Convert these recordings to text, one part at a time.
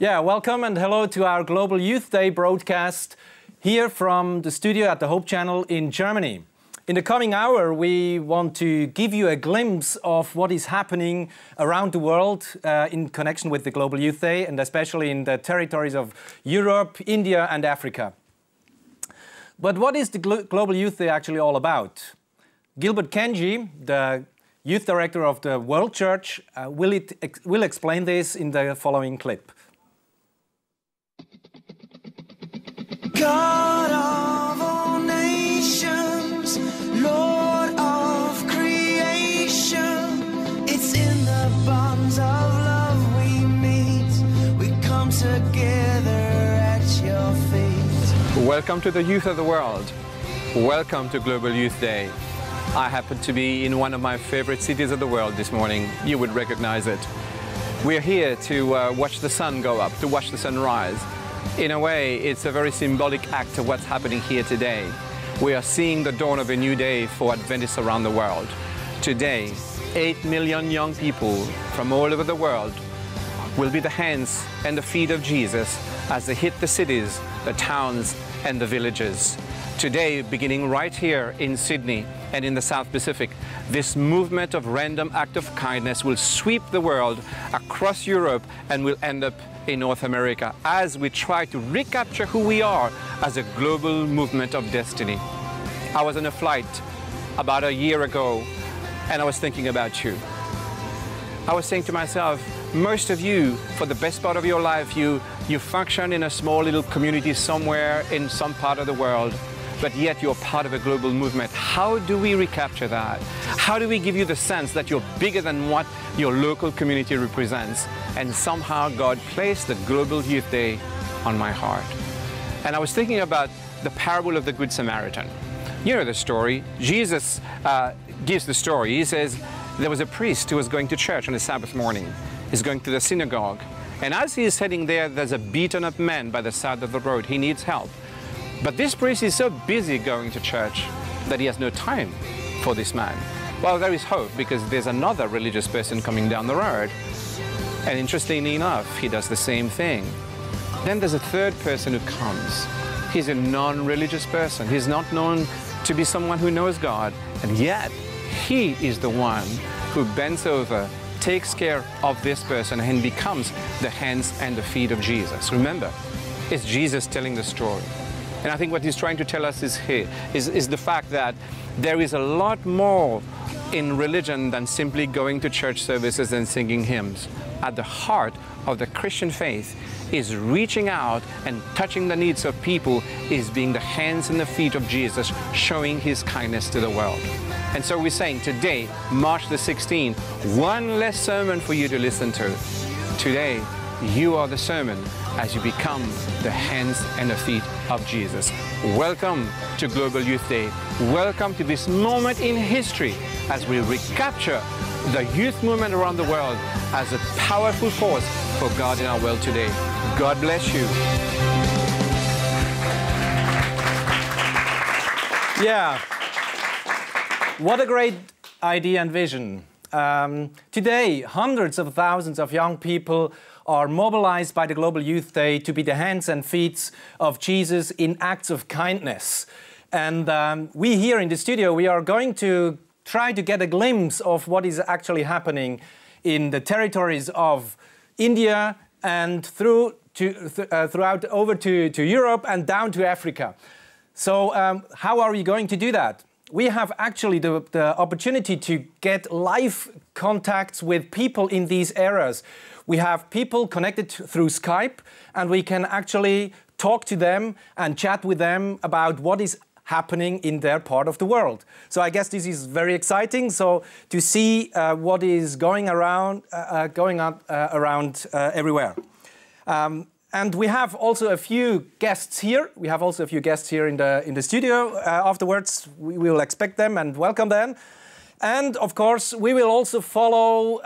Yeah, welcome and hello to our Global Youth Day broadcast here from the studio at the Hope Channel in Germany. In the coming hour, we want to give you a glimpse of what is happening around the world in connection with the Global Youth Day, and especially in the territories of Europe, India and Africa. But what is the Global Youth Day actually all about? Gilbert Kenji, the Youth Director of the World Church, will explain this in the following clip. God of all nations, Lord of creation, it's in the bonds of love we meet. We come together at your feet. Welcome to the youth of the world. Welcome to Global Youth Day. I happen to be in one of my favorite cities of the world this morning. You would recognize it. We're here to watch the sun go up, to watch the sun rise. In a way, it's a very symbolic act of what's happening here today. We are seeing the dawn of a new day for Adventists around the world. Today, 8 million young people from all over the world will be the hands and the feet of Jesus as they hit the cities, the towns and the villages. Today, beginning right here in Sydney and in the South Pacific, this movement of random act of kindness will sweep the world across Europe and will end up in North America as we try to recapture who we are as a global movement of destiny. I was on a flight about a year ago and I was thinking about you. I was saying to myself, most of you, for the best part of your life, you function in a small little community somewhere in some part of the world, but yet you're part of a global movement. How do we recapture that? How do we give you the sense that you're bigger than what your local community represents? And somehow God placed the Global Youth Day on my heart. And I was thinking about the parable of the Good Samaritan. You know the story. Jesus gives the story. He says there was a priest who was going to church on a Sabbath morning. He's going to the synagogue. And as he is heading there, there's a beaten up man by the side of the road. He needs help. But this priest is so busy going to church that he has no time for this man. Well, there is hope because there's another religious person coming down the road. And interestingly enough, he does the same thing. Then there's a third person who comes. He's a non-religious person. He's not known to be someone who knows God. And yet, he is the one who bends over, takes care of this person, and becomes the hands and the feet of Jesus. Remember, it's Jesus telling the story. And I think what he's trying to tell us is the fact that there is a lot more in religion than simply going to church services and singing hymns. At the heart of the Christian faith is reaching out and touching the needs of people, is being the hands and the feet of Jesus, showing his kindness to the world. And so we're saying today, March the 16th, one less sermon for you to listen to. Today, you are the sermon as you become the hands and the feet of Jesus. Welcome to Global Youth Day. Welcome to this moment in history as we recapture the youth movement around the world as a powerful force for God in our world today. God bless you. Yeah, what a great idea and vision. Today, hundreds of thousands of young people are mobilized by the Global Youth Day to be the hands and feet of Jesus in acts of kindness. And we here in the studio, we are going to try to get a glimpse of what is actually happening in the territories of India and throughout over to Europe and down to Africa. So how are we going to do that? We have actually the opportunity to get live contacts with people in these areas. We have people connected through Skype, and we can actually talk to them and chat with them about what is happening in their part of the world. So I guess this is very exciting. So to see what is going on around everywhere. And we have also a few guests here. We have also a few guests here in the studio. Afterwards, we will expect them and welcome them. And of course, we will also follow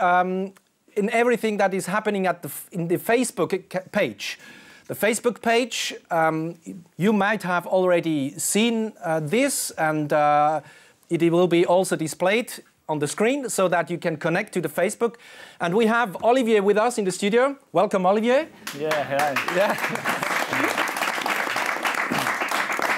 in everything that is happening in the Facebook page. The Facebook page, you might have already seen this, and it will be also displayed on the screen so that you can connect to the Facebook. And we have Olivier with us in the studio. Welcome, Olivier. Yeah, hi.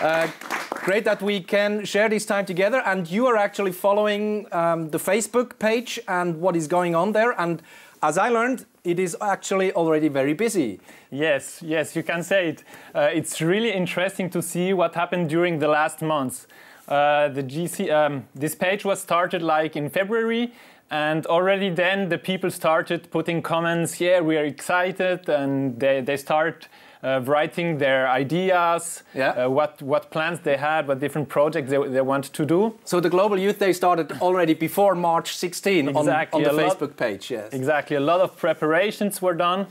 Yeah. Great that we can share this time together. And you are actually following the Facebook page and what is going on there. And as I learned, it is actually already very busy. Yes, you can say it. It's really interesting to see what happened during the last months. This page was started like in February, and already then the people started putting comments. Yeah, we are excited, and they start writing their ideas, what plans they had, what different projects they want to do. So the Global Youth Day started already before March 16 exactly, on the Facebook page. Yes. Exactly, a lot of preparations were done,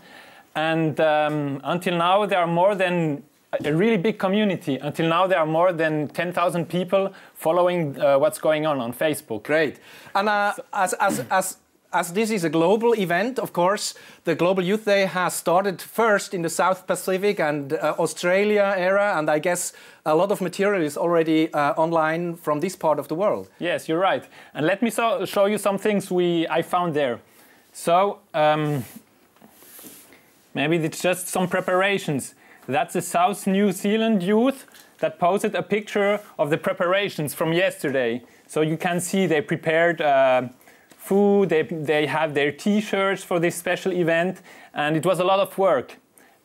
and until now there are more than a really big community. Until now there are more than 10,000 people following what's going on Facebook. Great. And as this is a global event, of course, the Global Youth Day has started first in the South Pacific and Australia area, and I guess a lot of material is already online from this part of the world. Yes, you're right. And let me show you some things I found there. So, maybe it's just some preparations. That's the South New Zealand youth that posted a picture of the preparations from yesterday. So you can see they prepared food, they have their t-shirts for this special event, and it was a lot of work.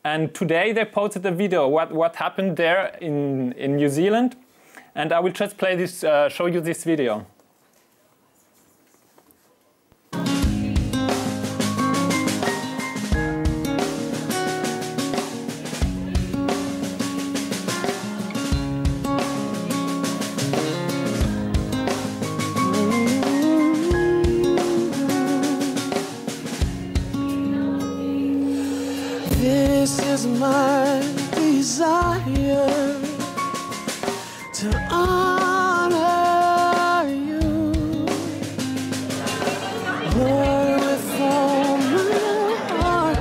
And today they posted a video what happened there in New Zealand, and I will just play this, show you this video. This is my desire to honor you, Lord, with all my heart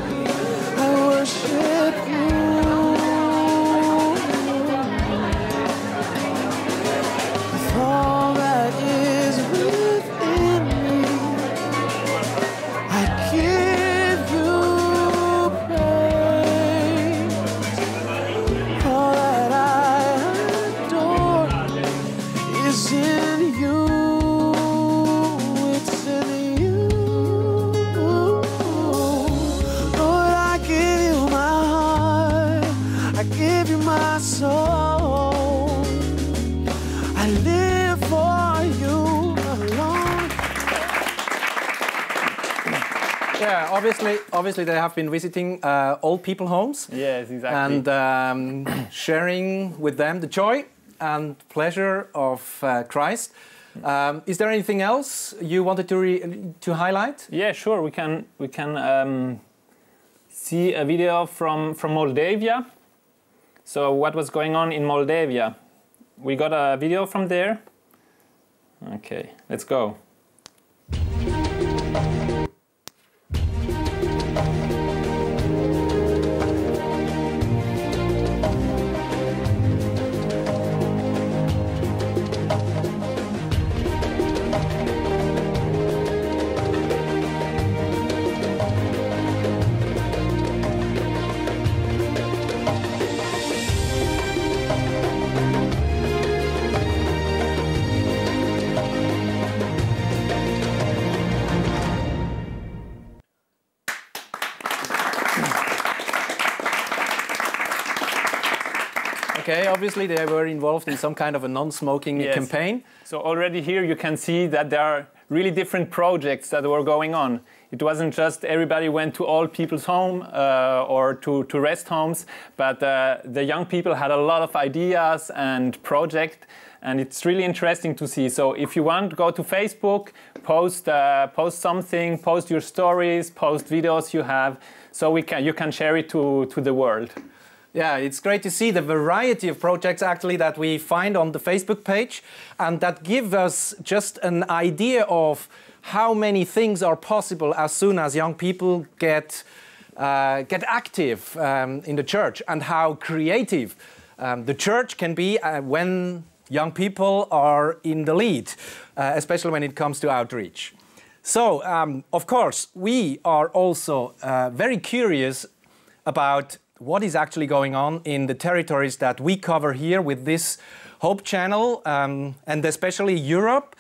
I worship you. With all that is within me, I give you praise. All that I adore is in you. It's in you. Lord, I give you my heart. I give you my soul. I live for you alone. Yeah, obviously they have been visiting old people homes. Yes, exactly. And sharing with them the joy and pleasure of Christ. Is there anything else you wanted to highlight? Yeah, sure. We can see a video from Moldavia. So what was going on in Moldavia? We got a video from there. Okay, let's go. Okay, obviously they were involved in some kind of a non-smoking campaign. So already here you can see that there are really different projects that were going on. It wasn't just everybody went to old people's home or to rest homes, but the young people had a lot of ideas and projects, and it's really interesting to see. So if you want, go to Facebook, post something, post your stories, post videos you have, so you can share it to the world. Yeah, it's great to see the variety of projects actually that we find on the Facebook page, and that give us just an idea of how many things are possible as soon as young people get active in the church, and how creative the church can be when young people are in the lead, especially when it comes to outreach. So, of course, we are also very curious about what is actually going on in the territories that we cover here with this Hope Channel, and especially Europe.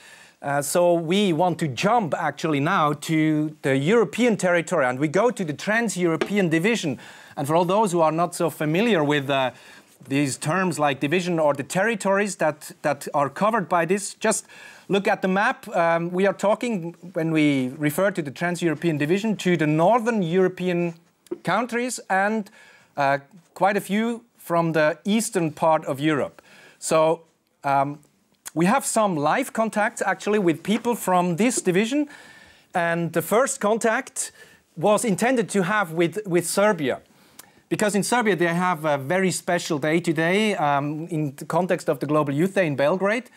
So we want to jump actually now to the European territory, and we go to the Trans-European Division. And for all those who are not so familiar with these terms like division or the territories that are covered by this, just look at the map. We are talking, when we refer to the Trans-European Division, to the northern European countries and quite a few from the eastern part of Europe. So we have some live contacts actually with people from this division, and the first contact was intended to have with Serbia. Because in Serbia they have a very special day today in the context of the Global Youth Day in Belgrade.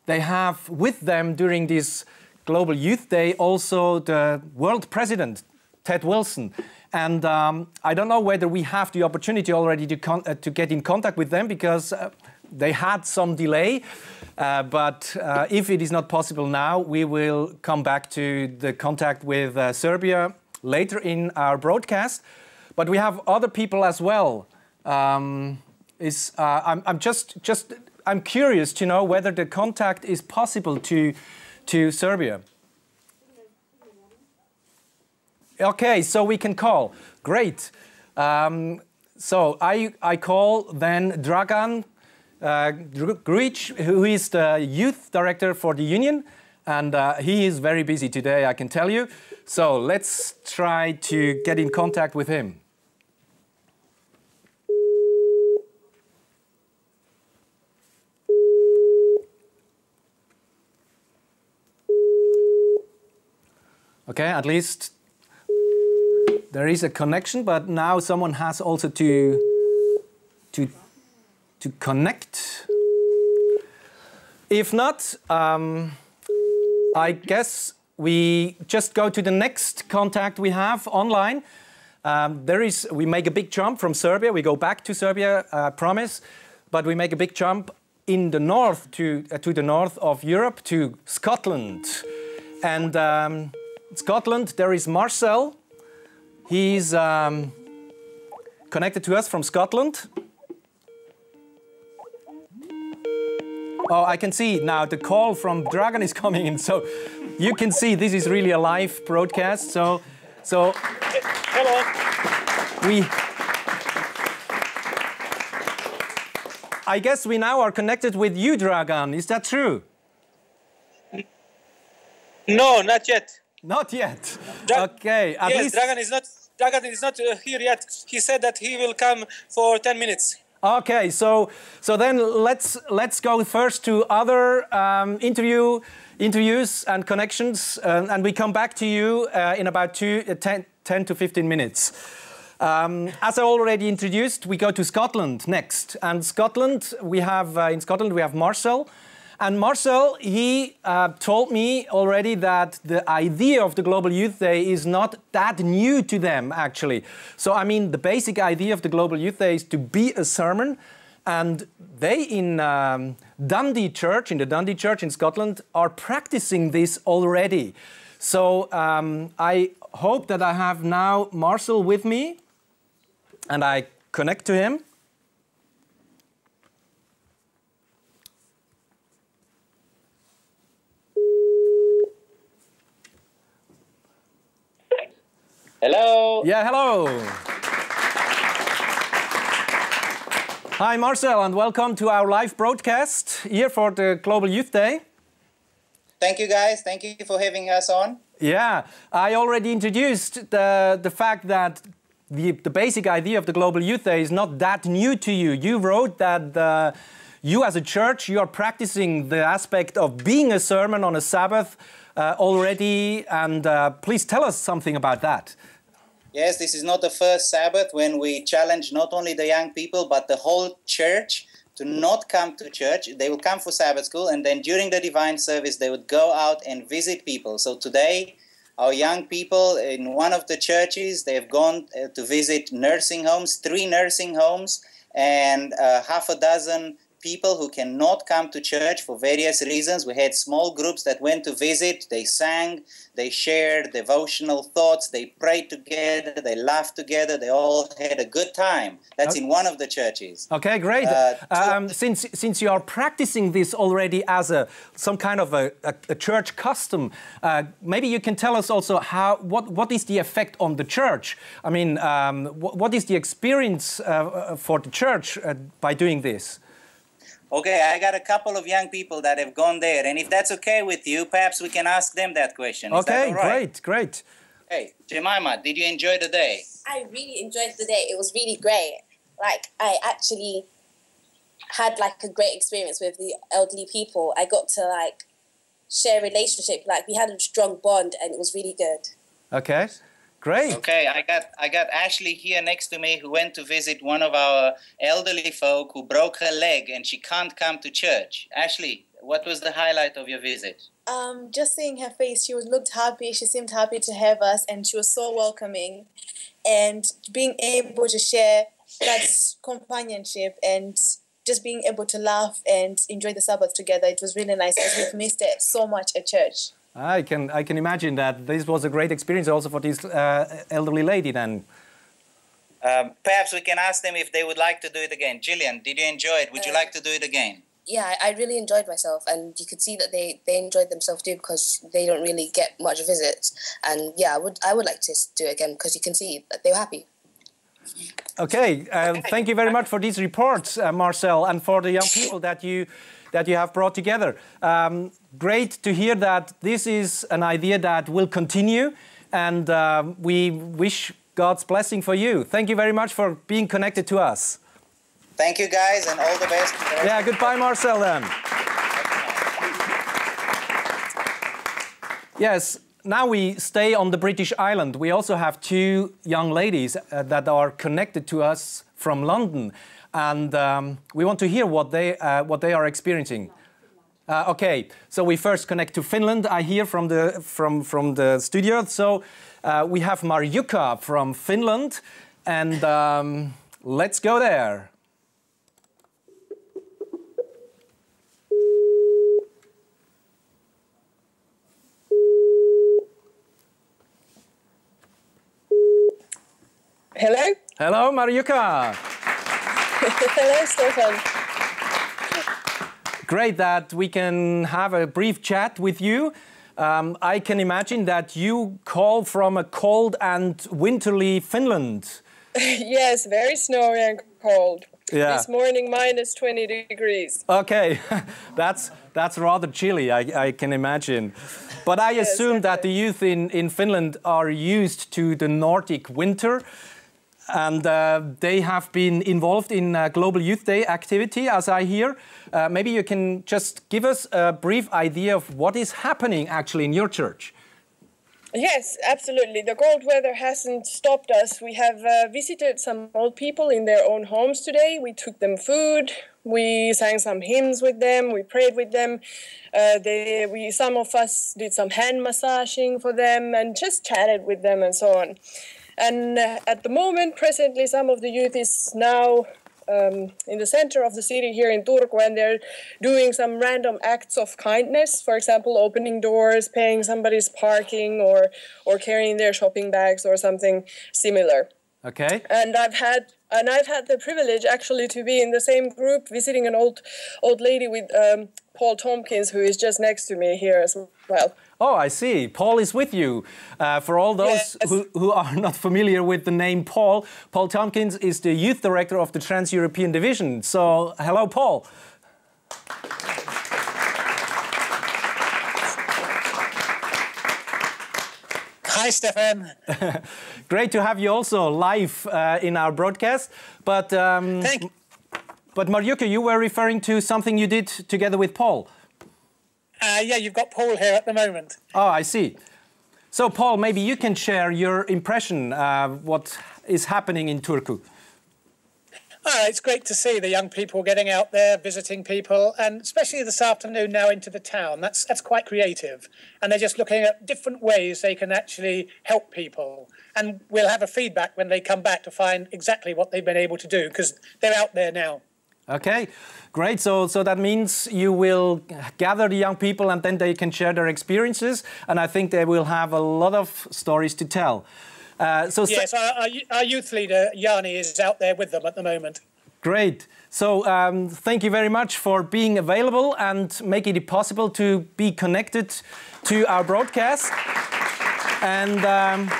They have with them during this Global Youth Day also the world president, Ted Wilson. And I don't know whether we have the opportunity already to get in contact with them, because they had some delay. But if it is not possible now, we will come back to the contact with Serbia later in our broadcast. But we have other people as well. I'm curious to know whether the contact is possible to Serbia. Okay, so we can call. Great. So I call then Dragan Grujic, who is the youth director for the union, and he is very busy today, I can tell you. So let's try to get in contact with him. Okay, at least there is a connection, but now someone has also to connect. If not, I guess we just go to the next contact we have online. We make a big jump from Serbia. We go back to Serbia, I promise, but we make a big jump in the north to the north of Europe, to Scotland. And Scotland, there is Marcel. He's connected to us from Scotland. Oh, I can see now the call from Dragan is coming in. So you can see this is really a live broadcast. So Hello. I guess we now are connected with you, Dragan. Is that true? No, not yet. Not yet. Okay. At yes, least... Dragan is not here yet. He said that he will come for 10 minutes. Okay, so then let's go first to other interviews and connections, and we come back to you in about 10 to 15 minutes. As I already introduced, we go to Scotland next, and in Scotland we have Marcel. And Marcel, he told me already that the idea of the Global Youth Day is not that new to them, actually. So, I mean, the basic idea of the Global Youth Day is to be a sermon. And they in Dundee Church, in the Dundee Church in Scotland, are practicing this already. So, I hope that I have now Marcel with me, and I connect to him. Hello. Yeah, hello. Hi, Marcel, and welcome to our live broadcast here for the Global Youth Day. Thank you, guys. Thank you for having us on. Yeah, I already introduced the fact that the basic idea of the Global Youth Day is not that new to you. You wrote that you as a church, you are practicing the aspect of being a sermon on a Sabbath already, and please tell us something about that. Yes, this is not the first Sabbath when we challenge not only the young people, but the whole church to not come to church. They will come for Sabbath school, and then during the divine service, they would go out and visit people. So today, our young people in one of the churches, they've gone to visit nursing homes, 3 nursing homes, and half a dozen people who cannot come to church for various reasons. We had small groups that went to visit, they sang, they shared devotional thoughts, they prayed together, they laughed together, they all had a good time. That's in one of the churches. Okay, great. Since you are practicing this already as some kind of a church custom, maybe you can tell us also what is the effect on the church? I mean, what is the experience for the church by doing this? Okay, I got a couple of young people that have gone there, and if that's okay with you, perhaps we can ask them that question. Is that all right? Great. Hey, Jemima, did you enjoy the day? I really enjoyed the day. It was really great. Like, I actually had like a great experience with the elderly people. I got to like share a relationship. Like, we had a strong bond, and it was really good. Okay. Great. Okay, I got Ashley here next to me who went to visit one of our elderly folk who broke her leg and she can't come to church. Ashley, what was the highlight of your visit? Just seeing her face, she looked happy. She seemed happy to have us, and she was so welcoming. And being able to share that companionship and just being able to laugh and enjoy the Sabbath together, it was really nice because we've missed it so much at church. I can imagine that this was a great experience also for this elderly lady then. Perhaps we can ask them if they would like to do it again. Gillian, did you enjoy it? Would you like to do it again? Yeah, I really enjoyed myself, and you could see that they enjoyed themselves too, because they don't really get much visits. And yeah, I would like to do it again, because you can see that they were happy. Okay, thank you very much for these reports, Marcel, and for the young people that you have brought together. Great to hear that this is an idea that will continue, and we wish God's blessing for you. Thank you very much for being connected to us. Thank you, guys, and all the best. Yeah, goodbye, Marcel, then. Yes, now we stay on the British island. We also have two young ladies that are connected to us from London, and we want to hear what they are experiencing. Okay, so we first connect to Finland. I hear from the studio. So we have Marjukka from Finland, and let's go there. Hello. Hello, Marjukka. Hello, Stephan. Great that we can have a brief chat with you. I can imagine that you call from a cold and winterly Finland. Yes, very snowy and cold. Yeah. This morning, minus 20 degrees. Okay, that's rather chilly, I can imagine. But I assume that the youth in Finland are used to the Nordic winter, and they have been involved in Global Youth Day activity, as I hear. Maybe you can just give us a brief idea of what is happening actually in your church. Yes, absolutely. The cold weather hasn't stopped us. We have visited some old people in their own homes today. We took them food. We sang some hymns with them. We prayed with them. Some of us did some hand massaging for them and just chatted with them and so on. And at the moment, presently, some of the youth is now in the center of the city here in Turku, and they're doing some random acts of kindness. For example, opening doors, paying somebody's parking, or carrying their shopping bags or something similar. Okay. And I've had the privilege actually to be in the same group visiting an old lady with Paul Tompkins, who is just next to me here as well. Oh, I see. Paul is with you. For all those who are not familiar with the name Paul, Paul Tompkins is the youth director of the Trans-European Division. So, hello, Paul. Hi, Stephan. Great to have you also live in our broadcast. But Marjukka, you were referring to something you did together with Paul. Yeah, you've got Paul here at the moment. Oh, I see. So, Paul, maybe you can share your impression of what is happening in Turku. It's great to see the young people getting out there, visiting people, and especially this afternoon now into the town. That's quite creative. And they're just looking at different ways they can actually help people. And we'll have a feedback when they come back to find exactly what they've been able to do, because they're out there now. Okay, great. So that means you will gather the young people and then they can share their experiences. And I think they will have a lot of stories to tell. Yes, our youth leader, Yanni, is out there with them at the moment. Great. So thank you very much for being available and making it possible to be connected to our broadcast. And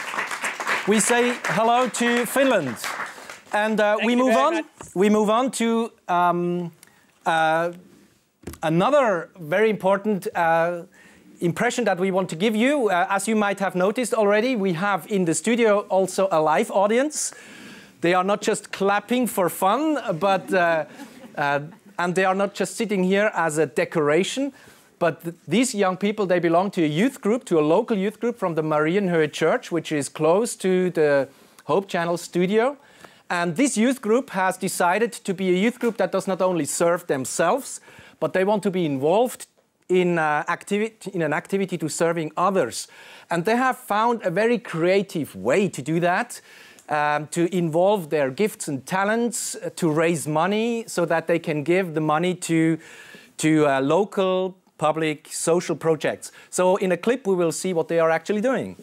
we say hello to Finland. And we move on to another very important impression that we want to give you. As you might have noticed already, we have in the studio also a live audience. They are not just clapping for fun, but and they are not just sitting here as a decoration. But these young people, they belong to a youth group, to a local youth group from the Marienhöhe Church, which is close to the Hope Channel studio. And this youth group has decided to be a youth group that does not only serve themselves, but they want to be involved in an activity to serving others. And they have found a very creative way to do that, to involve their gifts and talents, to raise money so that they can give the money to local public social projects. So in a clip we will see what they are actually doing.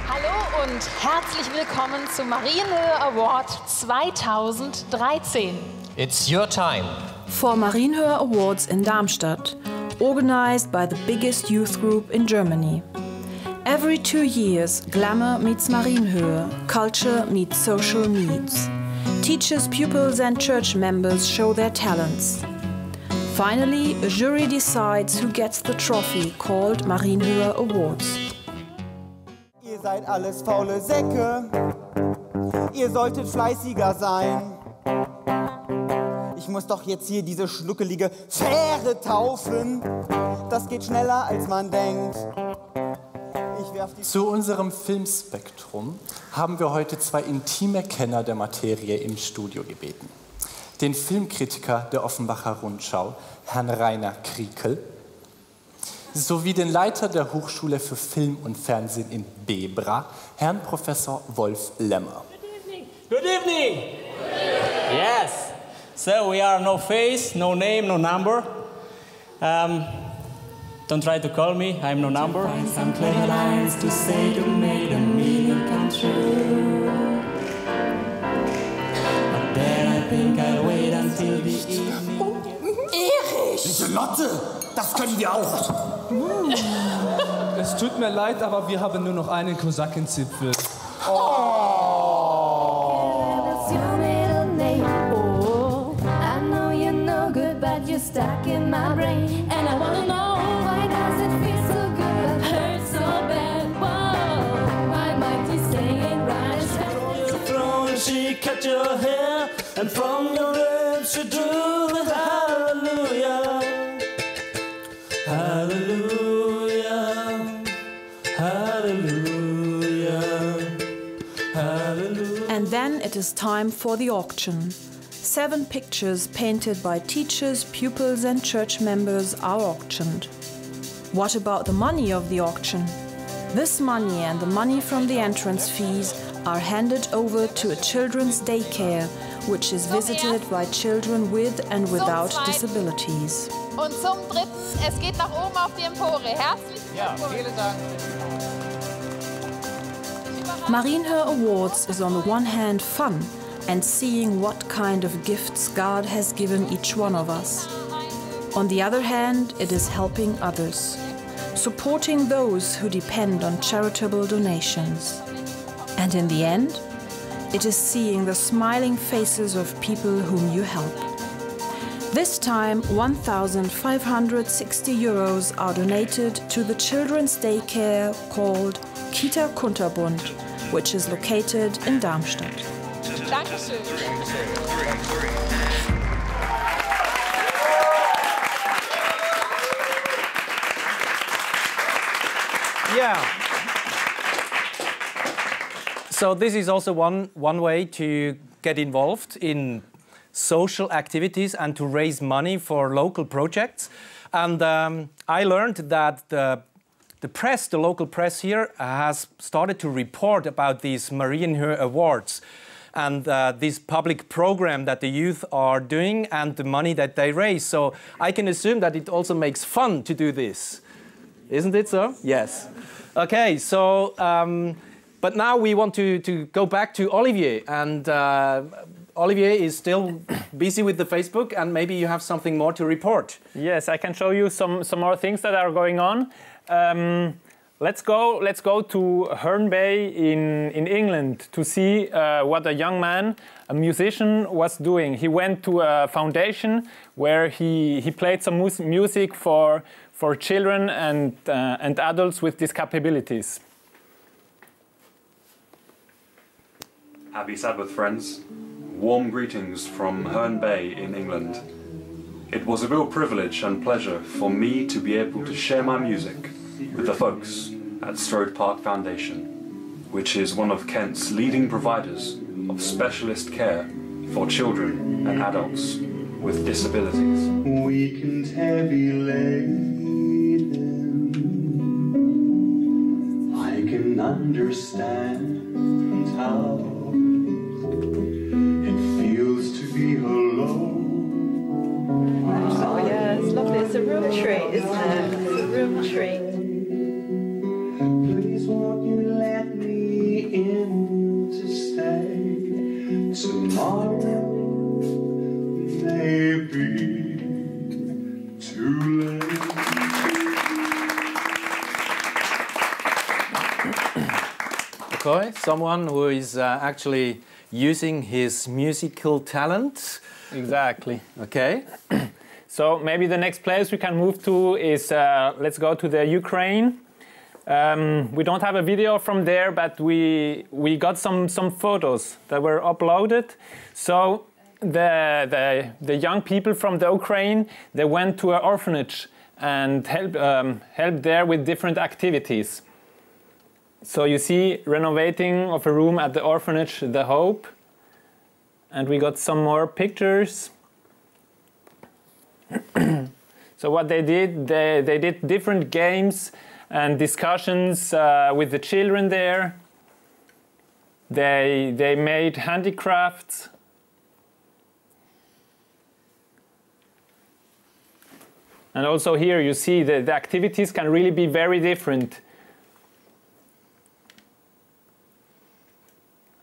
Hallo und herzlich willkommen zum Marienhöhe Award 2013. It's your time. For Marienhöhe Awards in Darmstadt, organized by the biggest youth group in Germany. Every 2 years, glamour meets Marienhöhe, culture meets social needs. Teachers, pupils and church members show their talents. Finally, a jury decides who gets the trophy called Marienhöhe Awards. Ihr seid alles faule Säcke, ihr solltet fleißiger sein. Ich muss doch jetzt hier diese schnuckelige Fähre taufen. Das geht schneller als man denkt. Zu unserem Filmspektrum haben wir heute 2 intime Kenner der Materie im Studio gebeten. Den Filmkritiker der Offenbacher Rundschau, Herrn Rainer Kriekel, sowie den Leiter der Hochschule für Film und Fernsehen in Bebra, Herrn Professor Wolf Lemmer. Good evening! Yes, so we are no face, no name, no number. Don't try to call me, I'm no number. To find some clever lines to say to make the meaning come true. But then I think I'll wait until the evening. Erich! Lieselotte, das können wir auch. Es tut mir leid, aber wir haben nur noch einen Kosakenzipfel. I know you're no good, but you're stuck in my brain, and I wanna know. She cut your hair, and from your lips she drew the hallelujah, hallelujah, hallelujah, hallelujah. And then it is time for the auction. 7 pictures painted by teachers, pupils and church members are auctioned. What about the money of the auction? This money and the money from the entrance fees are handed over to a children's daycare, which is visited by children with and without disabilities. Und zum Dritten, es geht nach oben auf die Empore. Herzlichen Glückwunsch. Vielen Dank. Marienhöhe Awards is on the one hand fun and seeing what kind of gifts God has given each one of us. On the other hand, it is helping others, supporting those who depend on charitable donations. And in the end, it is seeing the smiling faces of people whom you help. This time, 1,560 euros are donated to the children's daycare called Kita Kunterbund, which is located in Darmstadt. Dankeschön. Yeah. So this is also one way to get involved in social activities and to raise money for local projects. And I learned that the local press here, has started to report about these Marienhöhe Awards. and this public program that the youth are doing and the money that they raise. So I can assume that it also makes fun to do this. Isn't it so? Yes. Okay, so, but now we want to go back to Olivier. And Olivier is still busy with the Facebook, and maybe you have something more to report. Yes, I can show you some more things that are going on. Let's go to Herne Bay in England to see what a young man, a musician, was doing. He went to a foundation where he played some music for children and adults with disabilities. Happy Sabbath, friends. Warm greetings from Herne Bay in England. It was a real privilege and pleasure for me to be able to share my music with the folks at Strode Park Foundation, which is one of Kent's leading providers of specialist care for children and adults with disabilities. Weak and heavy laden, I can understand how it feels to be alone. Oh yeah, it's lovely. It's a room treat, isn't it? It's a room treat. Please won't you let me in to stay? Tomorrow may be too late. Okay, someone who is actually using his musical talent. Exactly. Okay. So maybe the next place we can move to is, let's go to the Ukraine. We don't have a video from there, but we got some photos that were uploaded. So the young people from the Ukraine, they went to an orphanage and helped there with different activities. So you see renovating of a room at the orphanage, The Hope. And we got some more pictures. So what they did, they did different games and discussions with the children there. They made handicrafts. And also here you see the activities can really be very different.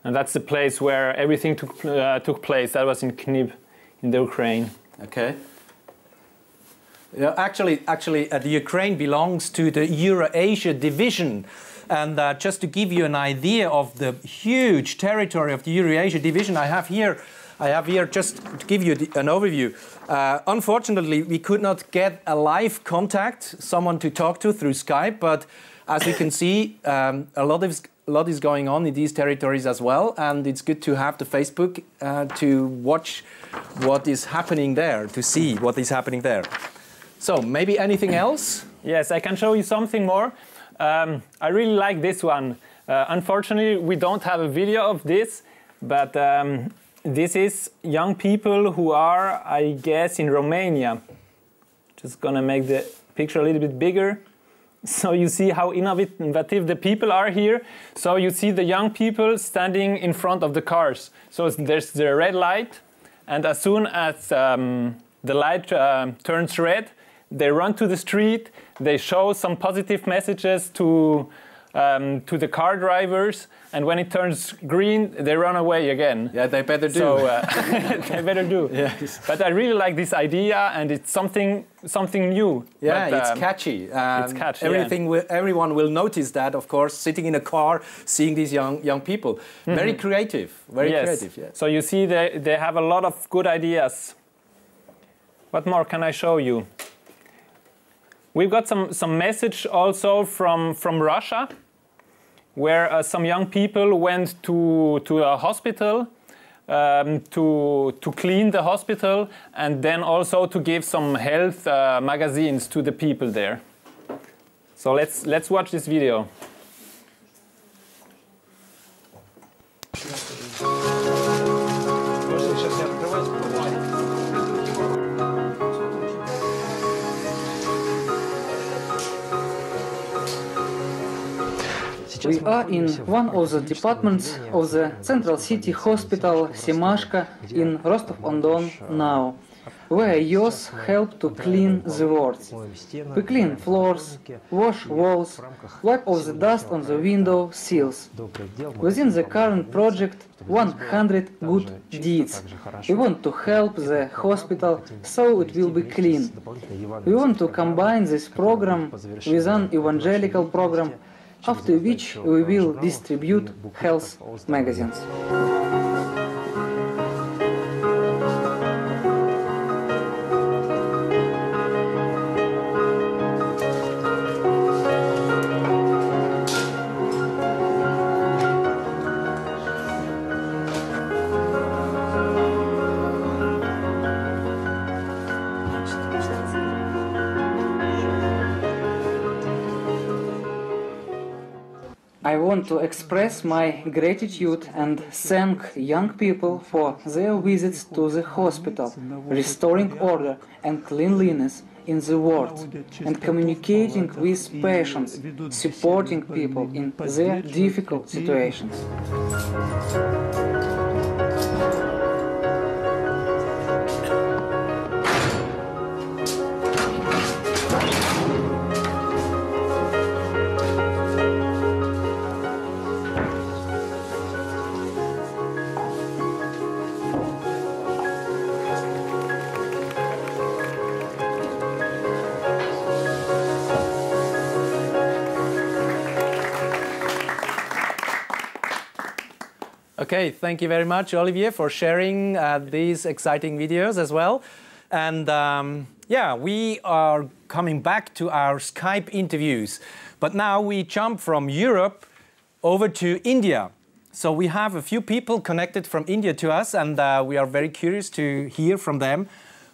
And that's the place where everything took place. That was in Kniv, in the Ukraine. Okay. Yeah, actually, the Ukraine belongs to the Eurasia division. And just to give you an idea of the huge territory of the Eurasia division, I have here just to give you an overview. Unfortunately, we could not get a live contact, someone to talk to through Skype, but as you can see, a lot is going on in these territories as well, and it's good to have the Facebook to watch what is happening there, to see what is happening there. So maybe anything else? Yes, I can show you something more. I really like this one. Unfortunately, we don't have a video of this, but this is young people who are, I guess, in Romania. Just gonna make the picture a little bit bigger. So you see how innovative the people are here. So you see the young people standing in front of the cars. So there's the red light, and as soon as the light turns red, they run to the street. They show some positive messages to the car drivers, and when it turns green, they run away again. Yeah, they better do. So they better do. Yes. But I really like this idea, and it's something new. Yeah, but, it's catchy. It's catchy. Everyone will notice that, of course, sitting in a car, seeing these young people. Mm-hmm. Very creative. Very creative. Yeah. So you see, they have a lot of good ideas. What more can I show you? We've got some message also from Russia, where some young people went to a hospital to clean the hospital, and then also to give some health magazines to the people there. So let's watch this video. We are in one of the departments of the Central City Hospital Semashka in Rostov-on-Don now, where youth help to clean the wards. We clean floors, wash walls, wipe off the dust on the window sills. Within the current project, 100 good deeds. We want to help the hospital so it will be clean. We want to combine this program with an evangelical program, after which we will distribute health magazines. I want to express my gratitude and thank young people for their visits to the hospital, restoring order and cleanliness in the ward, and communicating with patients, supporting people in their difficult situations. Okay, thank you very much, Olivier, for sharing these exciting videos as well. And yeah, we are coming back to our Skype interviews. But now we jump from Europe over to India. So we have a few people connected from India to us, and we are very curious to hear from them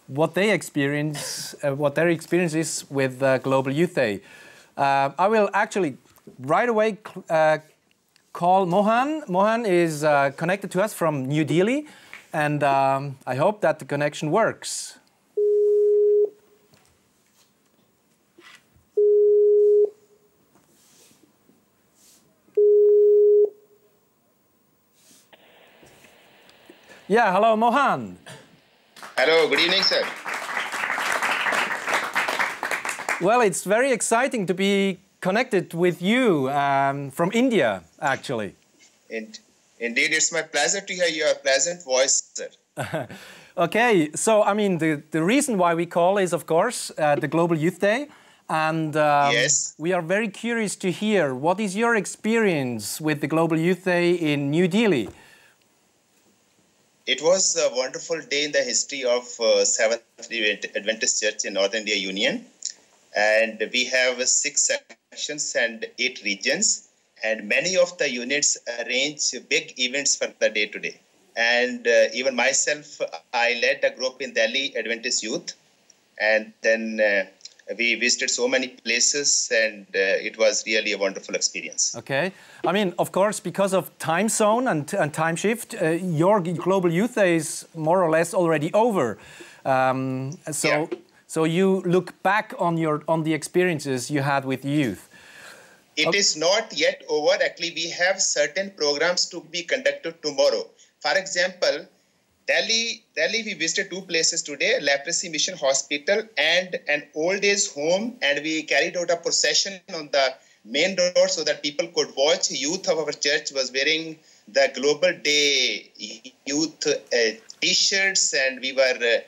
what they experience, what their experience is with Global Youth Day. I will actually right away call Mohan. Mohan is connected to us from New Delhi, and I hope that the connection works. Yeah, hello, Mohan. Hello, good evening, sir. Well, it's very exciting to be connected with you from India, actually. Indeed, it's my pleasure to hear your pleasant voice, sir. Okay, so I mean, the reason why we call is, of course, the Global Youth Day. And yes, we are very curious to hear, what is your experience with the Global Youth Day in New Delhi? It was a wonderful day in the history of Seventh-day Adventist Church in North India Union. And we have 6 sections and 8 regions. And many of the units arrange big events for the day-to-day. And even myself, I led a group in Delhi Adventist Youth. And then we visited so many places, and it was really a wonderful experience. Okay. I mean, of course, because of time zone and time shift, your Global Youth Day is more or less already over. So you look back on the experiences you had with youth. It is not yet over. Actually, we have certain programs to be conducted tomorrow. For example, Delhi, we visited 2 places today, Leprosy Mission Hospital and an old age home, and we carried out a procession on the main road so that people could watch. Youth of our church was wearing the Global Day Youth T-shirts, and we were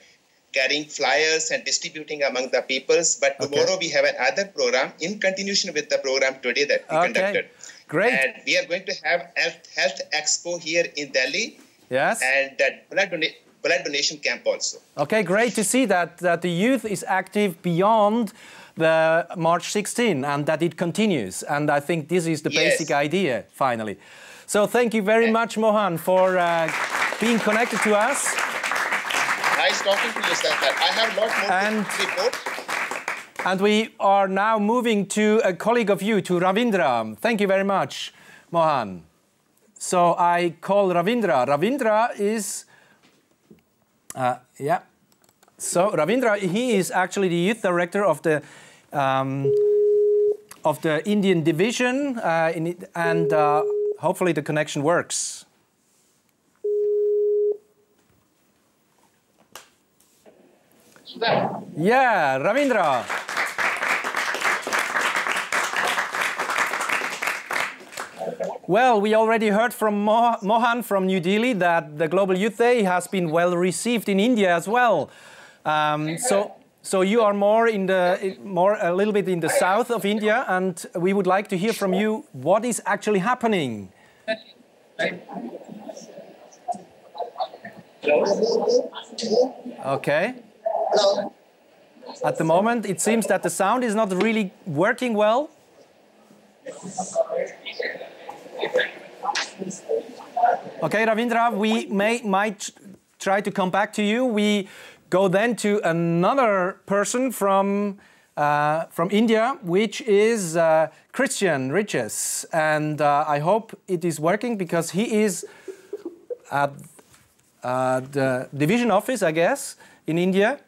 carrying flyers and distributing among the peoples. But tomorrow we have another program in continuation with the program today that we conducted. Great. And we are going to have Health Expo here in Delhi. Yes. And that blood donation camp also. Okay, great to see that the youth is active beyond the March 16 and that it continues. And I think this is the basic idea, finally. So thank you very much, Mohan, for being connected to us. Nice talking to you, sir. I have a lot more to report. And we are now moving to a colleague of you, to Ravindra. Thank you very much, Mohan. So I call Ravindra. Ravindra is, So Ravindra, he is actually the youth director of the of the Indian division, and hopefully the connection works. Yeah, Ravindra. Well, we already heard from Mohan from New Delhi that the Global Youth Day has been well received in India as well. So you are more a little bit in the south of India, and we would like to hear from you what is actually happening. Okay. At the moment, it seems that the sound is not really working well. Okay, Ravindra, we might try to come back to you. We go then to another person from India, which is Christian Riches, and I hope it is working because he is at the division office, I guess, in India.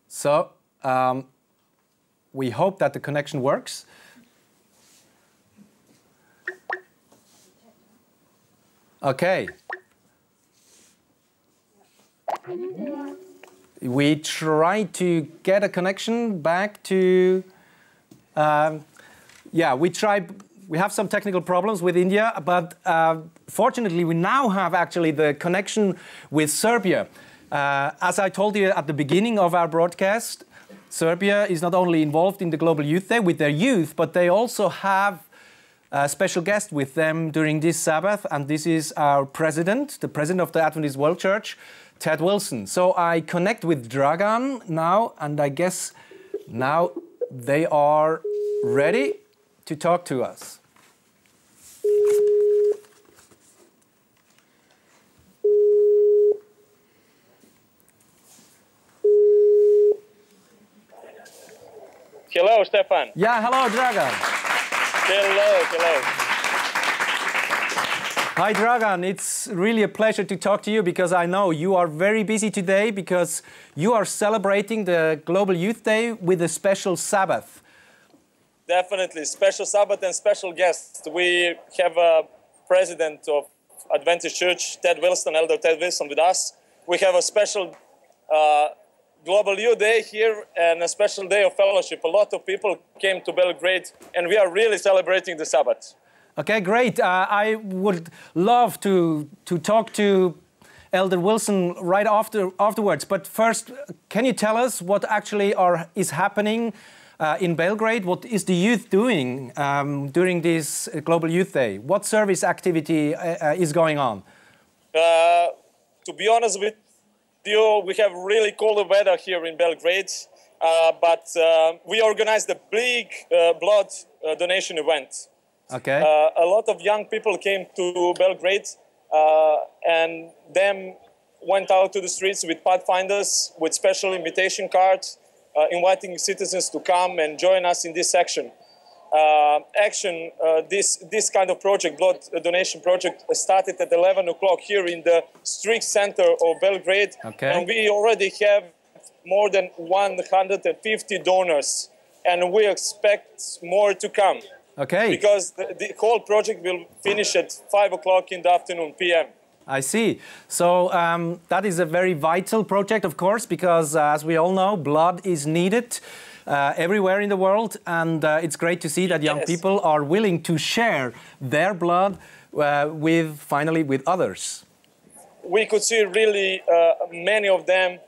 So we hope that the connection works. Okay. We try to get a connection back to. Yeah, we have some technical problems with India, but fortunately we now have actually the connection with Serbia. As I told you at the beginning of our broadcast, Serbia is not only involved in the Global Youth Day with their youth, but they also have a special guest with them during this Sabbath, and this is our president, the president of the Adventist World Church, Ted Wilson. So I connect with Dragan now, and I guess now they are ready to talk to us. Hello, Stephan. Yeah, hello, Dragan. Hello. Hi, Dragan. It's really a pleasure to talk to you because I know you are very busy today because you are celebrating the Global Youth Day with a special Sabbath. Definitely, special Sabbath and special guests. We have a president of Adventist Church, Ted Wilson, Elder Ted Wilson with us. We have a special Global Youth Day here and a special day of fellowship. A lot of people came to Belgrade and we are really celebrating the Sabbath. Okay, great. I would love to talk to Elder Wilson right afterwards. But first, can you tell us what actually is happening in Belgrade? What is the youth doing during this Global Youth Day? What service activity is going on? To be honest with you, we have really cold weather here in Belgrade, but we organized a big blood donation event. Okay. A lot of young people came to Belgrade and then went out to the streets with pathfinders, with special invitation cards, inviting citizens to come and join us in this action. This kind of project, blood donation project, started at 11 o'clock here in the street center of Belgrade. Okay. And we already have more than 150 donors, and we expect more to come. Okay. Because the whole project will finish at 5 o'clock in the afternoon, p.m. I see. So that is a very vital project, of course, because as we all know, blood is needed everywhere in the world, and it's great to see that young people are willing to share their blood with others. We could see really many of them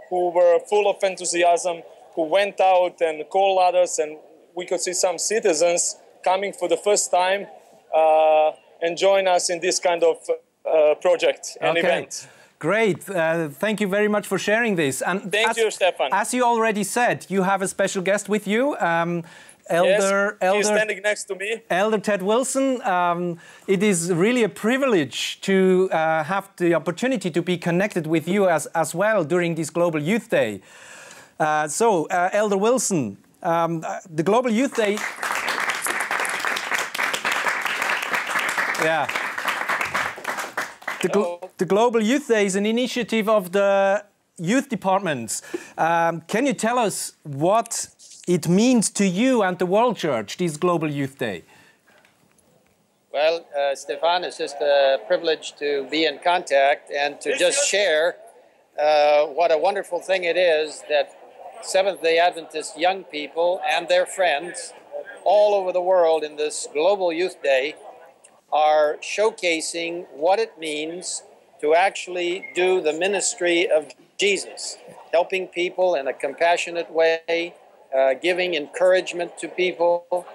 who were full of enthusiasm, who went out and called others, and we could see some citizens coming for the first time and join us in this kind of project and event. Great. Thank you very much for sharing this. And Thank you, Stephan. As you already said, you have a special guest with you, Elder, he's standing next to me. Elder Ted Wilson. It is really a privilege to have the opportunity to be connected with you as well during this Global Youth Day. Elder Wilson, the Global Youth Day... the Global Youth Day is an initiative of the youth departments. Can you tell us what it means to you and the World Church, this Global Youth Day? Well, Stephan, it's just a privilege to be in contact and to just share what a wonderful thing it is that Seventh-day Adventist young people and their friends all over the world in this Global Youth Day are showcasing what it means to actually do the ministry of Jesus, helping people in a compassionate way, giving encouragement to people,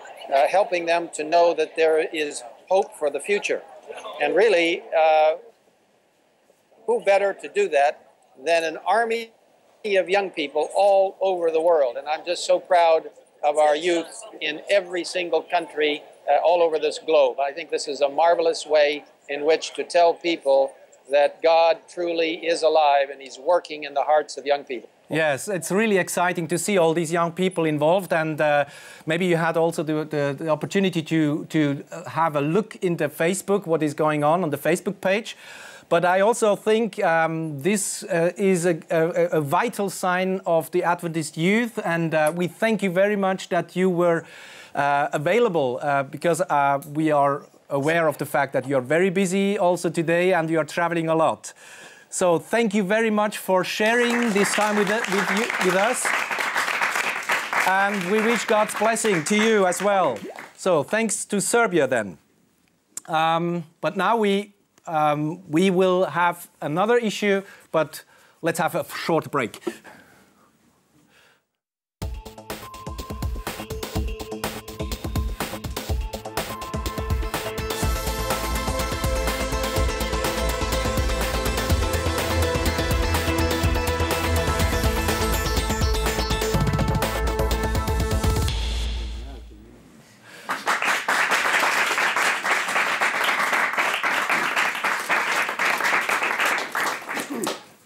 helping them to know that there is hope for the future. And really, who better to do that than an army of young people all over the world. And I'm just so proud of our youth in every single country all over this globe. I think this is a marvelous way in which to tell people that God truly is alive and He's working in the hearts of young people. Yes, it's really exciting to see all these young people involved, and maybe you had also the opportunity to have a look into Facebook, what is going on the Facebook page. But I also think this is a vital sign of the Adventist youth, and we thank you very much that you were available because we are aware of the fact that you're very busy also today and you are traveling a lot. So thank you very much for sharing this time with us. And we wish God's blessing to you as well. So thanks to Serbia then. But now we will have another issue, but let's have a short break.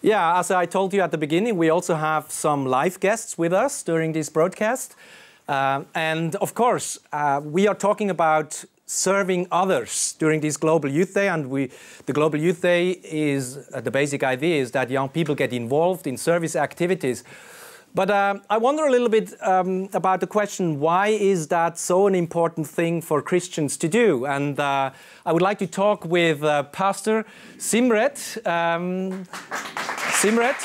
Yeah, as I told you at the beginning, we also have some live guests with us during this broadcast. And of course, we are talking about serving others during this Global Youth Day. And the Global Youth Day is, the basic idea is that young people get involved in service activities. But I wonder a little bit about the question, why is that so an important thing for Christians to do? And I would like to talk with Pastor Simret. Simret,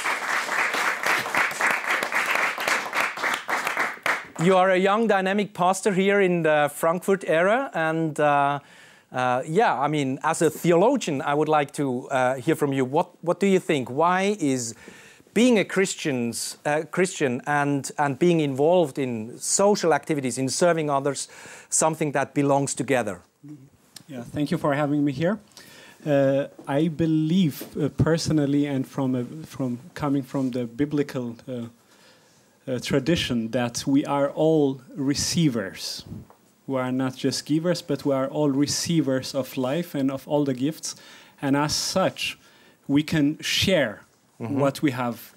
you are a young, dynamic pastor here in the Frankfurt area. And yeah, I mean, as a theologian, I would like to hear from you. What do you think? Why is being a Christian and being involved in social activities, in serving others, something that belongs together? Yeah, thank you for having me here. I believe personally, and coming from the biblical tradition, that we are all receivers. We are not just givers, but we are all receivers of life and of all the gifts. And as such, we can share what we have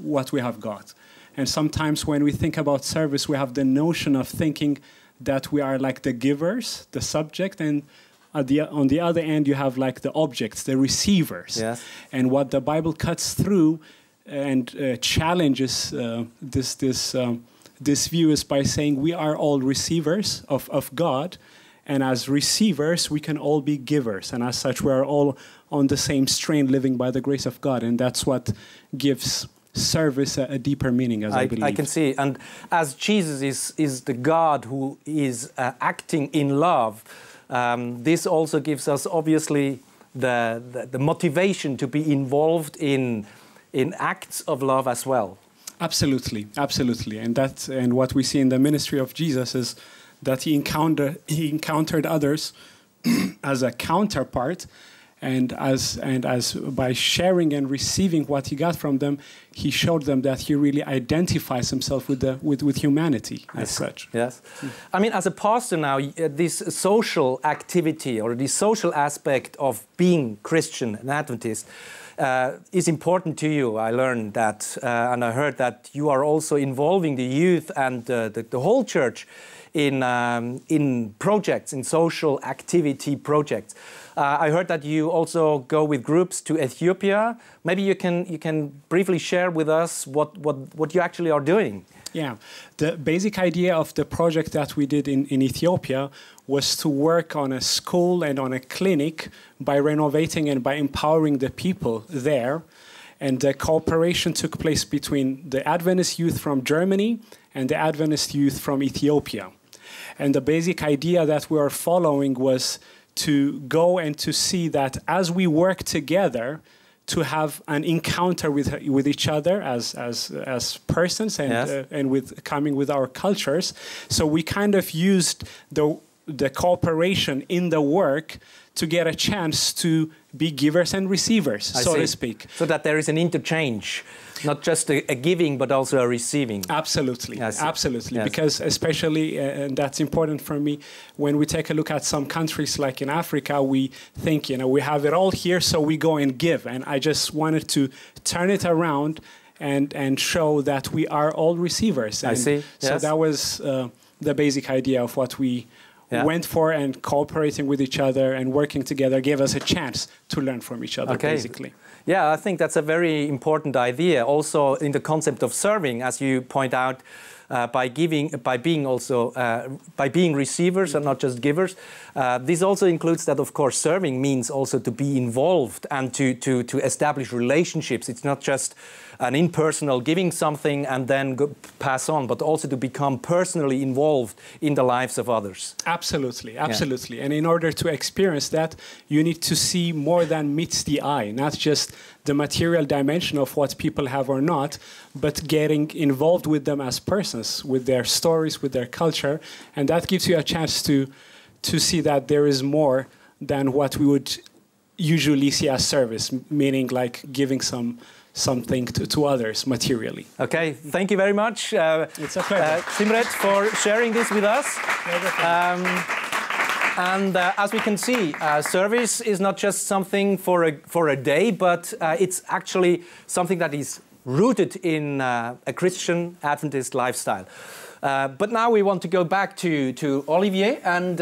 got. And sometimes when we think about service, we have the notion of thinking that we are like the givers, the subject, and on the other end you have like the objects, the receivers. Yes. And what the Bible cuts through and challenges this view is by saying we are all receivers of God, and as receivers we can all be givers, and as such we are all on the same strain, living by the grace of God, and that's what gives service a deeper meaning, as I believe. I can see, and as Jesus is the God who is acting in love, this also gives us obviously the motivation to be involved in acts of love as well. Absolutely, absolutely, and what we see in the ministry of Jesus is that he encountered others as a counterpart, and as by sharing and receiving what he got from them, he showed them that he really identifies himself with humanity as such. Yes, I mean, as a pastor now, this social activity or this social aspect of being Christian and Adventist is important to you. I learned that, and I heard that you are also involving the youth and the whole church in projects, in social activity projects. I heard that you also go with groups to Ethiopia. Maybe you can briefly share with us what you actually are doing. Yeah, the basic idea of the project that we did in Ethiopia was to work on a school and on a clinic by renovating and by empowering the people there. And the cooperation took place between the Adventist youth from Germany and the Adventist youth from Ethiopia. And the basic idea that we are following was to go and to see that as we work together, to have an encounter with each other as persons and Yes. and with coming with our cultures. So we kind of used the cooperation in the work to get a chance to be givers and receivers, so to speak. So that there is an interchange, not just a giving, but also a receiving. Absolutely, absolutely. Yes. Because especially, and that's important for me, when we take a look at some countries like in Africa, we think, we have it all here, so we go and give. And I just wanted to turn it around and show that we are all receivers. And I see. So Yes. that was the basic idea of what we went for, and cooperating with each other and working together gave us a chance to learn from each other, basically. Yeah, I think that's a very important idea. Also, in the concept of serving, as you point out, by being receivers and not just givers. This also includes that, of course, serving means also to be involved and to establish relationships. It's not just an impersonal giving something and then pass on, but also to become personally involved in the lives of others. Absolutely, absolutely. Yeah. And in order to experience that, you need to see more than meets the eye, not just the material dimension of what people have or not, but getting involved with them as persons, with their stories, with their culture. And that gives you a chance to see that there is more than what we would usually see as service, meaning like giving something to others materially. Okay, thank you very much, it's a pleasure. Simret, for sharing this with us. And as we can see, service is not just something for a day, but it's actually something that is rooted in a Christian Adventist lifestyle. But now we want to go back to Olivier, and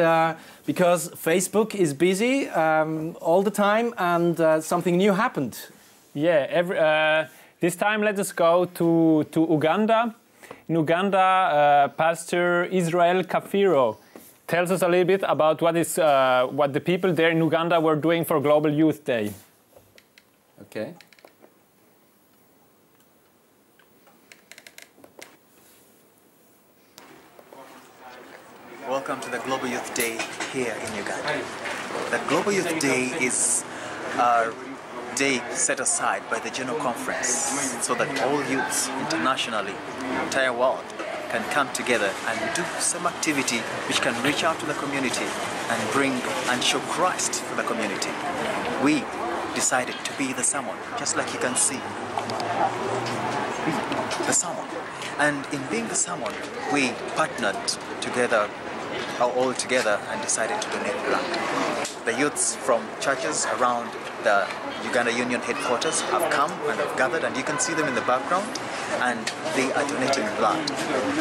because Facebook is busy all the time, and something new happened. Yeah, this time let us go to Uganda. In Uganda, Pastor Israel Kafiro tells us a little bit about what the people there in Uganda were doing for Global Youth Day. Okay. Welcome to the Global Youth Day here in Uganda. The Global Youth Day is a day set aside by the General Conference so that all youths internationally, entire world, can come together and do some activity which can reach out to the community and bring and show Christ to the community. We decided to be the someone, just like you can see. The someone. And in being the someone, we partnered together, all together, and decided to donate blood. The youths from churches around the Uganda Union headquarters have come and have gathered, and you can see them in the background, and they are donating blood.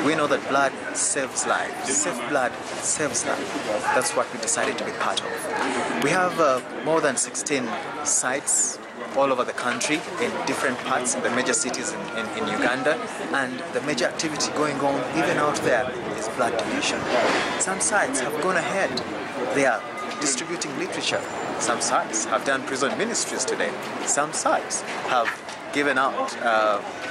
We know that blood saves lives. Safe blood saves life. That's what we decided to be part of. We have more than 16 sites all over the country in different parts in the major cities in Uganda, and the major activity going on even out there is blood donation. Some sites have gone ahead. They are distributing literature. Some sites have done prison ministries today. Some sites have given out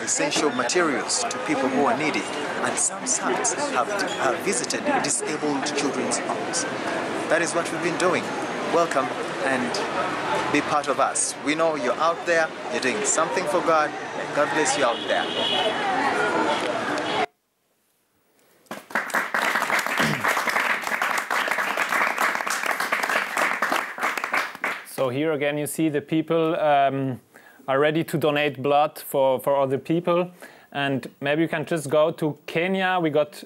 essential materials to people who are needy, and some sites have visited disabled children's homes. That is what we've been doing. Welcome and be part of us. We know you're out there, you're doing something for God, and God bless you out there. So here again you see the people are ready to donate blood for other people. And maybe you can just go to Kenya. We got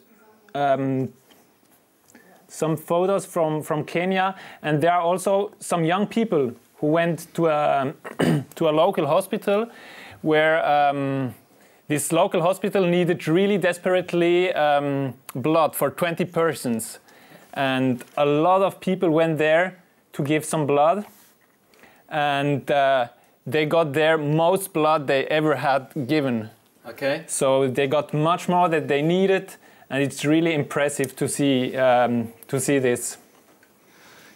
some photos from Kenya, and there are also some young people who went to a to a local hospital where This local hospital needed really desperately blood for 20 persons. And a lot of people went there to give some blood. And they got their most blood they ever had given. Okay. So they got much more than they needed. And it's really impressive to see this.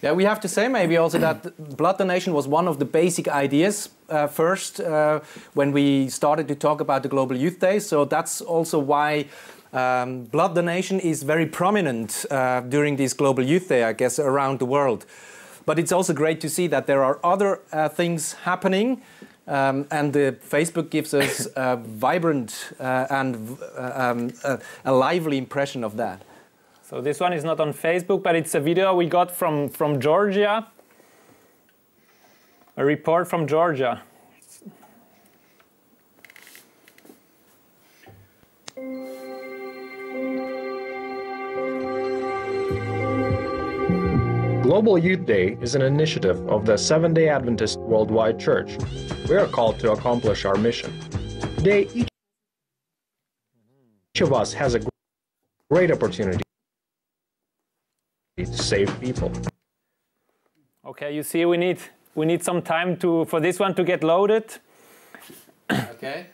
Yeah, we have to say maybe also that blood donation was one of the basic ideas first when we started to talk about the Global Youth Day. So that's also why blood donation is very prominent during this Global Youth Day, I guess, around the world. But it's also great to see that there are other things happening. And Facebook gives us a vibrant and a lively impression of that. So this one is not on Facebook, but it's a video we got from Georgia. A report from Georgia. Global Youth Day is an initiative of the Seventh-day Adventist Worldwide Church. We are called to accomplish our mission. Today, each of us has a great opportunity to save people. Okay, you see, we need some time for this one to get loaded. Okay.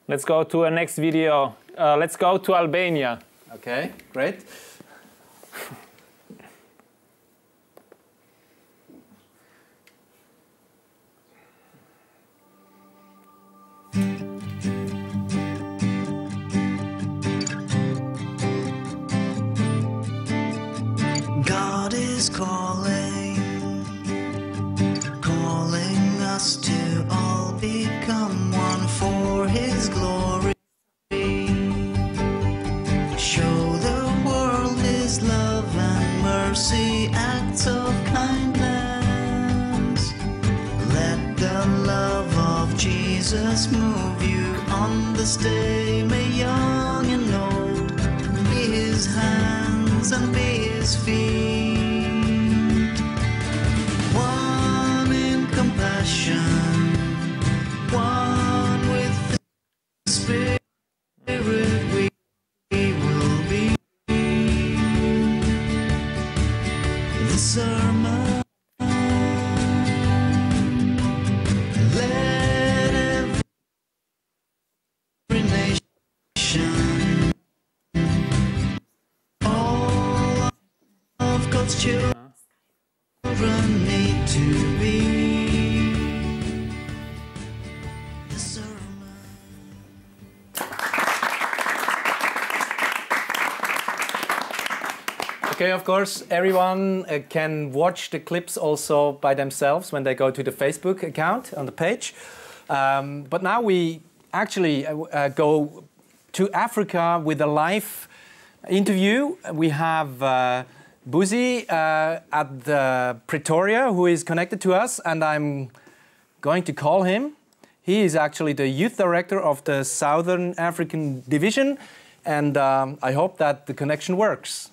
Let's go to a next video. Let's go to Albania. Okay, great. God is calling us to all become one for His glory. Show the world His love and mercy, acts of kindness. Let the love of Jesus move you on this day. May young and old be His hands and be His feet. One in compassion, one with the Spirit, we will be. The sermon, let every nation, all of God's children need to be. The sermon. Okay, of course, everyone can watch the clips also by themselves when they go to the Facebook account on the page. But now we actually go to Africa with a live interview. We have Buzi at Pretoria, who is connected to us, and I'm going to call him. He is actually the youth director of the Southern African Division, and I hope that the connection works.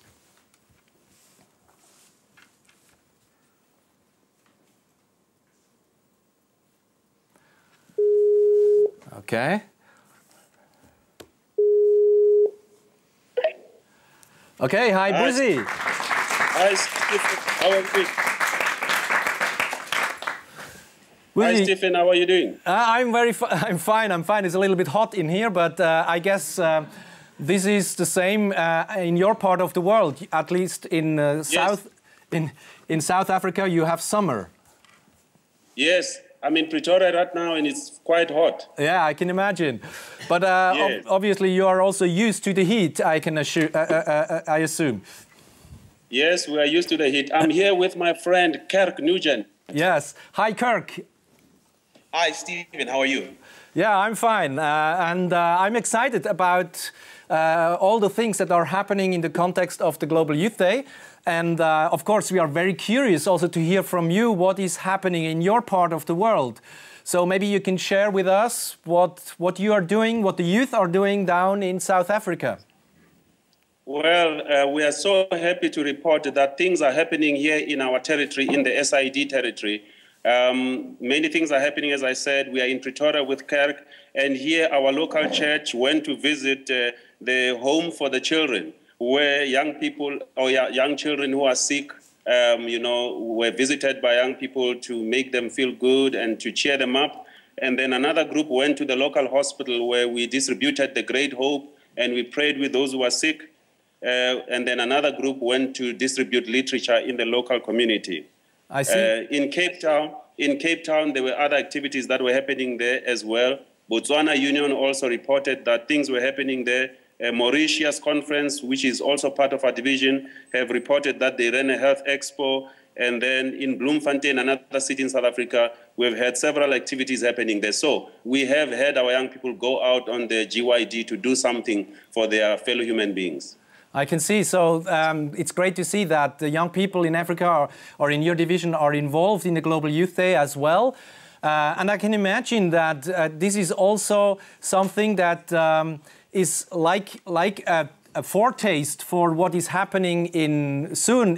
Okay. Okay, hi, Buzi. Hi, Stephan. How are you doing? Hi, Stephan. How are you doing? I'm fine. I'm fine. It's a little bit hot in here, but I guess this is the same in your part of the world. At least in South Africa, you have summer. Yes. I'm in Pretoria right now, and it's quite hot. Yeah, I can imagine. But yes. Obviously, you are also used to the heat, I assume. Yes, we are used to the heat. I'm here with my friend, Kirk Nugent. Yes. Hi, Kirk. Hi, Stephen. How are you? Yeah, I'm fine. And I'm excited about all the things that are happening in the context of the Global Youth Day. And of course, we are very curious also to hear from you what is happening in your part of the world. So maybe you can share with us what you are doing, what the youth are doing down in South Africa. Well, we are so happy to report that things are happening here in our territory, in the SID territory. Many things are happening, as I said. We are in Pretoria with Kirk, And here our local church went to visit the home for the children, where young people or young children who are sick, you know, were visited by young people to make them feel good and to cheer them up. And then another group went to the local hospital where we distributed the Great Hope and we prayed with those who were sick. And then another group went to distribute literature in the local community. I see. In Cape Town, there were other activities that were happening there as well. Botswana Union also reported that things were happening there. Mauritius Conference, which is also part of our division, have reported that they ran a health expo. And then in Bloemfontein, another city in South Africa, we've had several activities happening there. So we have had our young people go out on the GYD to do something for their fellow human beings. I can see. So it's great to see that the young people in Africa or in your division are involved in the Global Youth Day as well. And I can imagine that this is also something that is like a foretaste for what is happening soon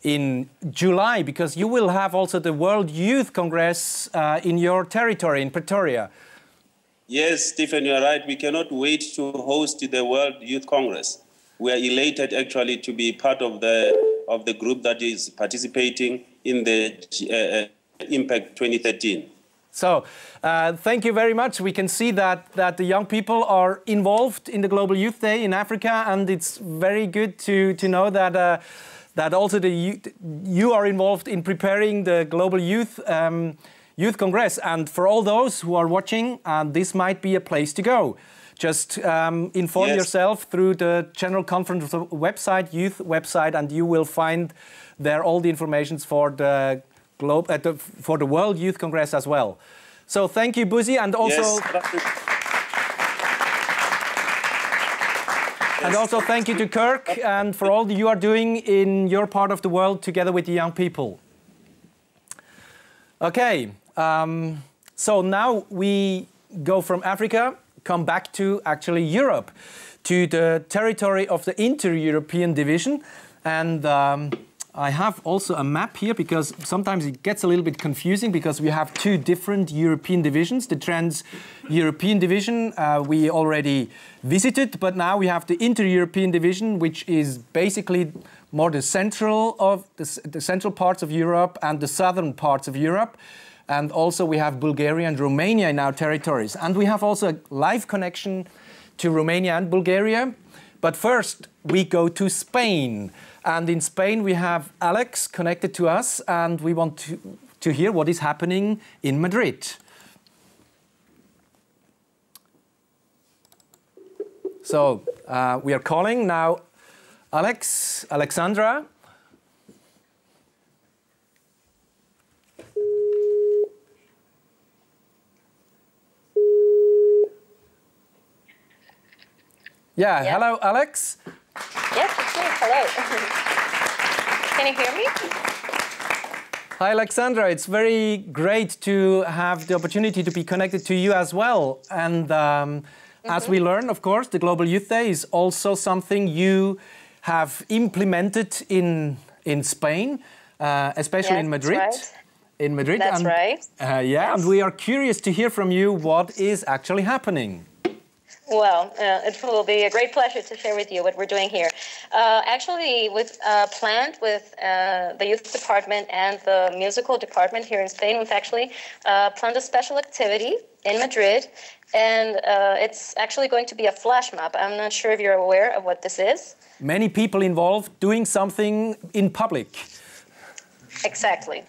in July, because you will have also the World Youth Congress in your territory, in Pretoria. Yes, Stephan, you're right. We cannot wait to host the World Youth Congress. We are elated actually to be part of the group that is participating in the Impact 2013. So, thank you very much. We can see that the young people are involved in the Global Youth Day in Africa, and it's very good to know that that also you are involved in preparing the Global Youth Congress. And for all those who are watching, this might be a place to go. Just inform yourself through the General Conference website, youth website, and you will find there all the information for the for the World Youth Congress as well. So thank you, Buzi, and also and also thank you to Kirk and for all that you are doing in your part of the world together with the young people. Okay, so now we go from Africa, come back to actually Europe, to the territory of the Inter-European Division, and I have also a map here because sometimes it gets a little bit confusing because we have two different European divisions. The Trans-European Division we already visited, but now we have the Inter-European Division, which is basically more the central parts of Europe and the southern parts of Europe. And also we have Bulgaria and Romania in our territories. And we have also a live connection to Romania and Bulgaria. But first we go to Spain. And in Spain, we have Alex connected to us, and we want to hear what is happening in Madrid. So we are calling now Alexandra. Yeah, hello, Alex. Yes, it's me. Hello. Can you hear me? Hi, Alexandra. It's very great to have the opportunity to be connected to you as well. And as we learn, of course, the Global Youth Day is also something you have implemented in Spain, especially in Madrid. Right. In Madrid. That's right. Yeah, and we are curious to hear from you what is actually happening. Well, it will be a great pleasure to share with you what we're doing here. Actually, planned with the youth department and the musical department here in Spain, we've actually planned a special activity in Madrid, and it's actually going to be a flash mob. I'm not sure if you're aware of what this is. Many people involved doing something in public. Exactly.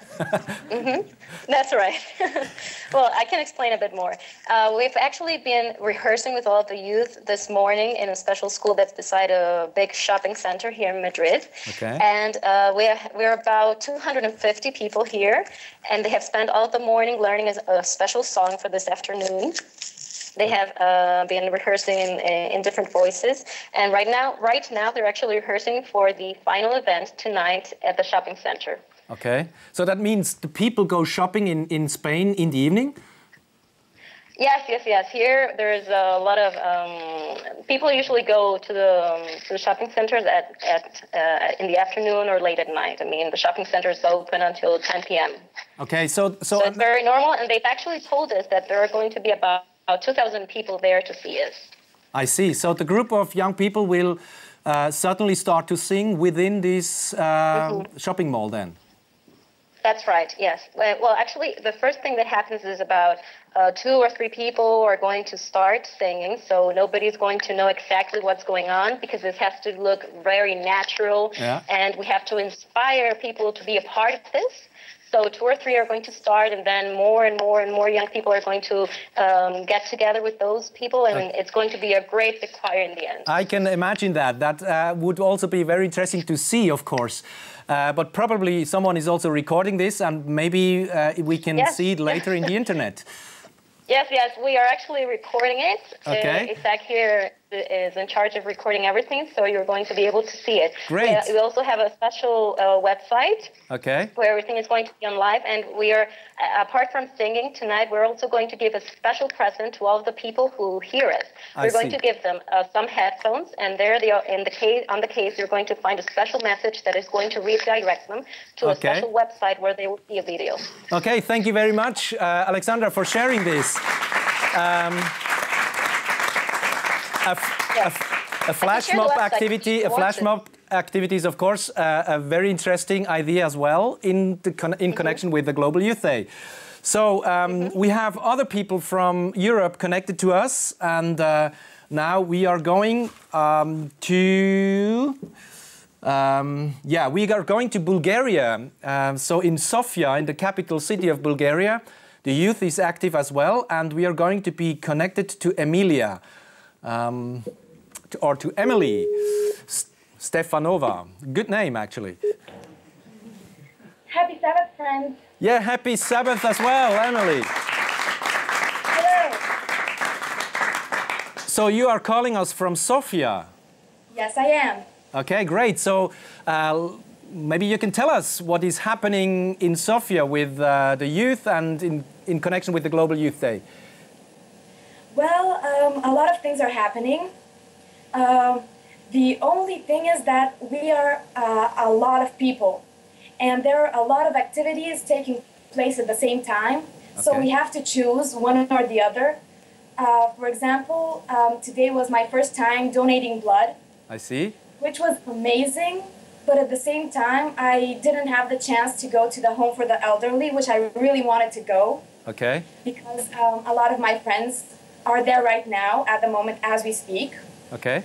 That's right. Well, I can explain a bit more. We've actually been rehearsing with all the youth this morning in a special school that's beside a big shopping center here in Madrid. Okay. And we're about 250 people here, and they have spent all the morning learning a special song for this afternoon. They have been rehearsing in different voices, and right now they're actually rehearsing for the final event tonight at the shopping center. Okay, so that means the people go shopping in Spain in the evening? Yes. Here, there's a lot of people usually go to the shopping centers in the afternoon or late at night. I mean, the shopping center is open until 10 p.m. Okay, so it's very normal, and they've actually told us that there are going to be about 2,000 people there to see us. I see. So the group of young people will certainly start to sing within this shopping mall then? That's right, yes. Well, actually, the first thing that happens is about 2 or 3 people are going to start singing, so nobody's going to know exactly what's going on, because this has to look very natural, and we have to inspire people to be a part of this. So 2 or 3 are going to start, and then more and more young people are going to get together with those people, and it's going to be a great big choir in the end. I can imagine that. That would also be very interesting to see, of course. But probably someone is also recording this, and maybe we can see it later in the internet. Yes, we are actually recording it. Okay. Isaac here is in charge of recording everything, so you're going to be able to see it. Great. We also have a special website where everything is going to be on live, and we are, apart from singing tonight, we're also going to give a special present to all of the people who hear us. We're going to give them some headphones, and there they are on the case you're going to find a special message that is going to redirect them to a special website where they will see a video. Okay, thank you very much, Alexandra, for sharing this. A flash mob activity. A flash mob activity is, of course, a very interesting idea as well in connection with the Global Youth Day. So we have other people from Europe connected to us, and now we are going we are going to Bulgaria. So in Sofia, in the capital city of Bulgaria, the youth is active as well, and we are going to be connected to Emilia. Or to Emily Stefanova. Good name, actually. Happy Sabbath, friends. Yeah, happy Sabbath as well, Emily. Hello. So you are calling us from Sofia? Yes, I am. Okay, great. So maybe you can tell us what is happening in Sofia with the youth and in connection with the Global Youth Day. Well, a lot of things are happening. The only thing is that we are a lot of people, and there are a lot of activities taking place at the same time, so we have to choose one or the other. For example, today was my first time donating blood. I see. Which was amazing, but at the same time, I didn't have the chance to go to the home for the elderly, which I really wanted to go. Okay. Because a lot of my friends are there right now at the moment as we speak. Okay.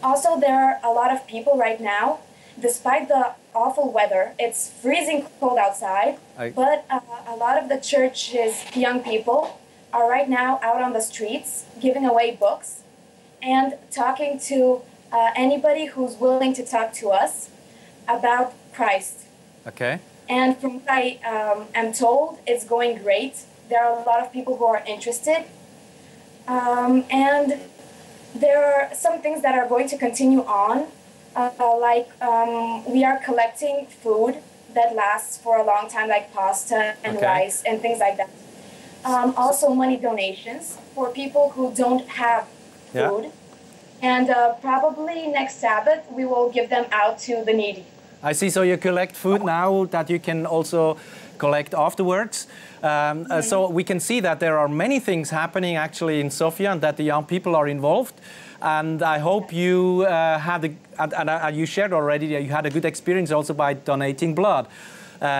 Also, there are a lot of people right now, despite the awful weather. It's freezing cold outside, but a lot of the church's young people are right now out on the streets giving away books and talking to anybody who's willing to talk to us about Christ. Okay. And from what I am told, it's going great. There are a lot of people who are interested. And there are some things that are going to continue on, we are collecting food that lasts for a long time, like pasta and rice and things like that. Also money donations for people who don't have food. And probably next Sabbath, we will give them out to the needy. I see, so you collect food now that you can also collect afterwards. So we can see that there are many things happening actually in Sofia and that the young people are involved. And I hope you you shared already that you had a good experience also by donating blood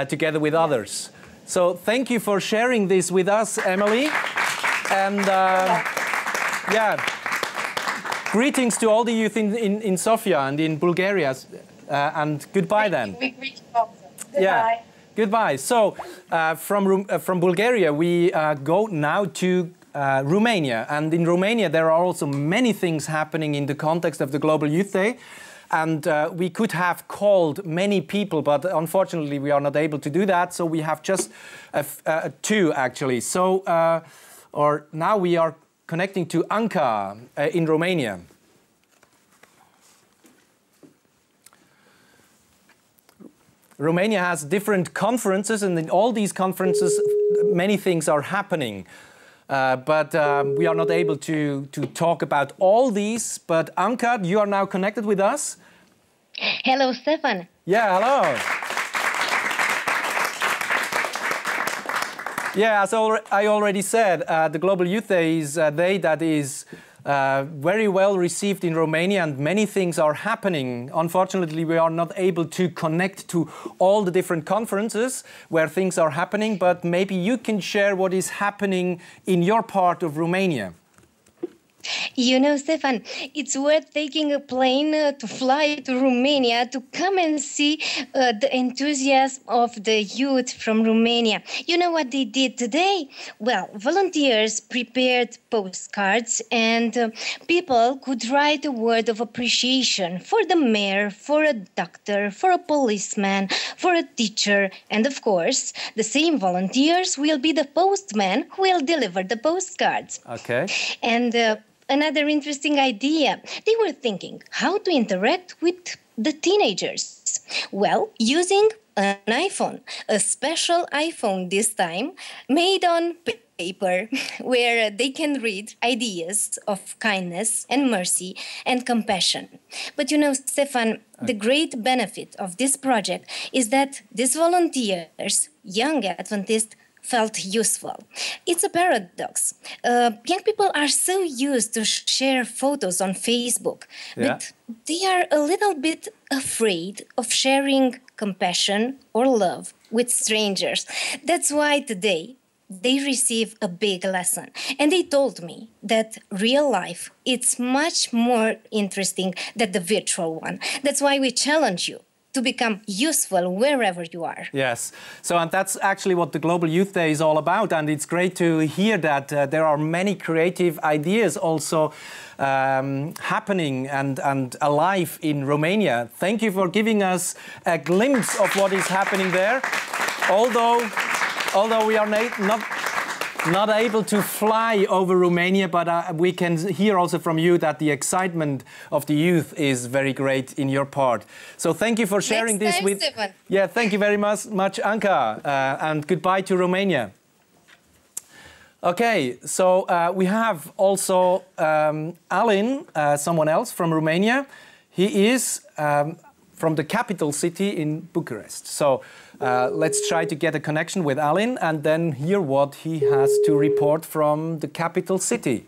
together with others. So thank you for sharing this with us, Emily. And greetings to all the youth in Sofia and in Bulgaria. And goodbye then. We greet you also. Goodbye. Goodbye. So from Bulgaria, we go now to Romania. And in Romania, there are also many things happening in the context of the Global Youth Day. And we could have called many people, but unfortunately, we are not able to do that. So we have just two, actually. So now we are connecting to Anca in Romania. Romania has different conferences, and in all these conferences, many things are happening. but we are not able to talk about all these. But Anka, you are now connected with us. Hello, Stephan. Yeah, hello. Yeah, as I already said, the Global Youth Day is a day that is very well received in Romania, and many things are happening. Unfortunately, we are not able to connect to all the different conferences where things are happening, but maybe you can share what is happening in your part of Romania. You know, Stephan, it's worth taking a plane to fly to Romania to come and see the enthusiasm of the youth from Romania. You know what they did today? Well, volunteers prepared postcards, and people could write a word of appreciation for the mayor, for a doctor, for a policeman, for a teacher, and of course, the same volunteers will be the postman who will deliver the postcards. Okay. And another interesting idea. They were thinking how to interact with the teenagers. Well, using an iPhone, a special iPhone this time, made on paper, where they can read ideas of kindness and mercy and compassion. But you know, Stephan, the great benefit of this project is that these volunteers, young Adventists, felt useful. It's a paradox. Young people are so used to share photos on Facebook, but they are a little bit afraid of sharing compassion or love with strangers. That's why today they receive a big lesson. And they told me that real life, it's much more interesting than the virtual one. That's why we challenge you to become useful wherever you are. Yes, so and that's actually what the Global Youth Day is all about, and it's great to hear that there are many creative ideas also happening and alive in Romania. Thank you for giving us a glimpse of what is happening there. Although we are not able to fly over Romania, but we can hear also from you that the excitement of the youth is very great in your part. So thank you for sharing this with... Stephan. Yeah, thank you very much Anka, and goodbye to Romania. Okay, so we have also Alin, someone else from Romania. He is from the capital city in Bucharest. So let's try to get a connection with Alin and then hear what he has to report from the capital city.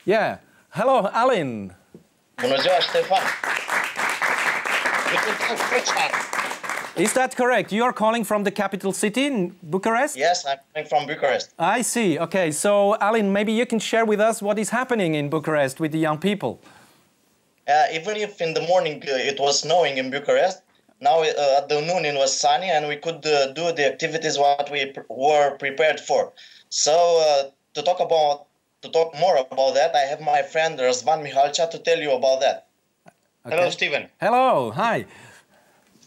Yeah. Hello, Alin. Bună ziua, Stephan. Is that correct? You are calling from the capital city in Bucharest? Yes, I'm coming from Bucharest. I see. Okay, so Alin, maybe you can share with us what is happening in Bucharest with the young people. Even if in the morning it was snowing in Bucharest, now at the noon it was sunny and we could do the activities what we were prepared for. So to talk more about that, I have my friend Răzvan Mihalcea to tell you about that. Okay. Hello, Stephen. Hello. Hi.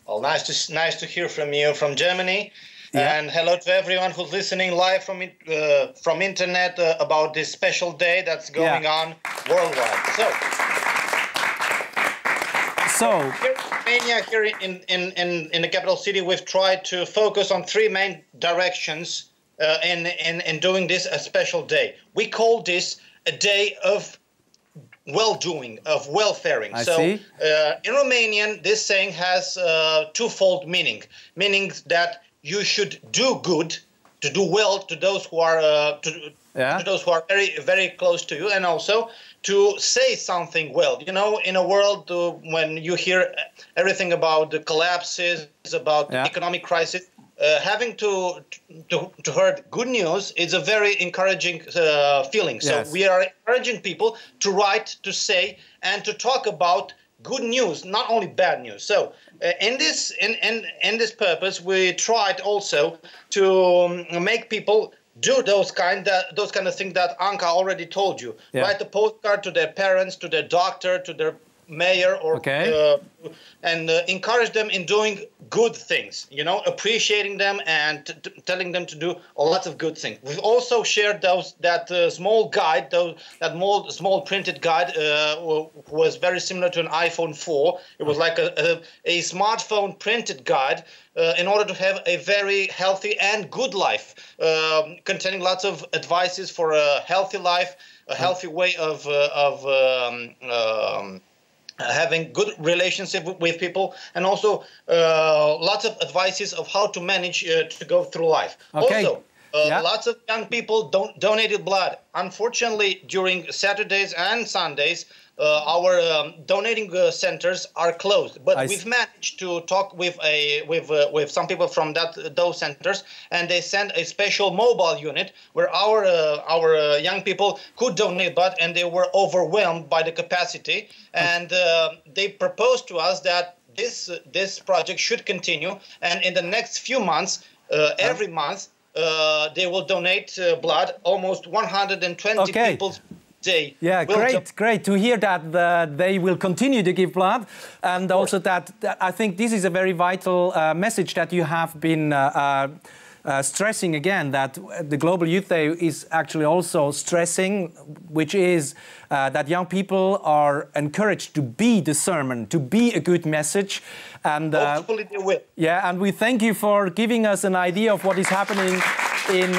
Well, nice to hear from you from Germany. Yeah. And hello to everyone who's listening live from internet about this special day that's going on worldwide. So here in Romania, here in the capital city, we've tried to focus on three main directions in doing this a special day. We call this a day of well-doing, of welfaring. I see. In Romanian, this saying has twofold meaning that you should do good, to do well to those who are to those who are very, very close to you, and also to say something well. You know, in a world when you hear everything about the collapses, about the economic crisis, having to hear good news is a very encouraging feeling. So we are encouraging people to write, to say, and to talk about good news, not only bad news. So in this purpose, we tried also to make people do those kind of things that Anka already told you. Write a postcard to their parents, to their doctor, to their mayor or and encourage them in doing good things, you know, appreciating them and telling them to do a lot of good things. We've also shared that small guide, that small printed guide was very similar to an iPhone 4. It was like a smartphone printed guide in order to have a very healthy and good life, containing lots of advices for a healthy life, a healthy way of having good relationship with people, and also lots of advices of how to manage to go through life. Also, lots of young people donated blood. Unfortunately, during Saturdays and Sundays, our donating centers are closed. But we've managed to talk with some people from those centers, and they sent a special mobile unit where our young people could donate blood, and they were overwhelmed by the capacity. And they proposed to us that this project should continue, and in the next few months, every month, they will donate blood. Almost 120 people. Yeah, great to hear that they will continue to give blood, and also that I think this is a very vital message that you have been stressing again, that the Global Youth Day is actually also stressing, which is that young people are encouraged to be the sermon, to be a good message. And hopefully they will. Yeah, and we thank you for giving us an idea of what is happening in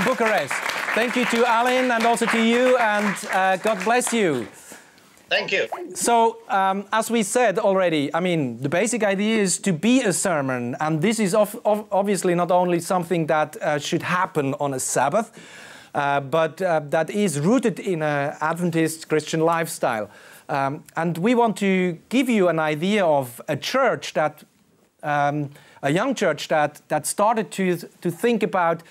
Bucharest. Thank you to Alan and also to you, and God bless you. Thank you. So, as we said already, I mean, the basic idea is to be a sermon, and this is obviously not only something that should happen on a Sabbath, but that is rooted in an Adventist Christian lifestyle. And we want to give you an idea of a church that, a young church that started to think about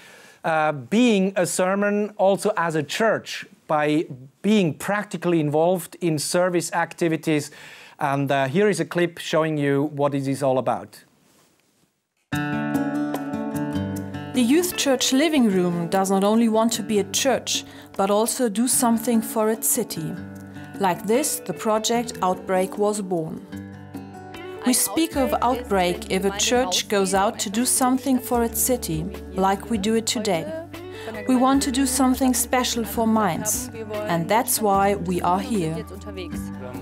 being a sermon also as a church by being practically involved in service activities. And here is a clip showing you what it is all about. The Youth Church Living Room does not only want to be a church, but also do something for its city. Like this, the project Outbreak was born. We speak of outbreak if a church goes out to do something for its city, like we do it today. We want to do something special for Mainz, and that's why we are here.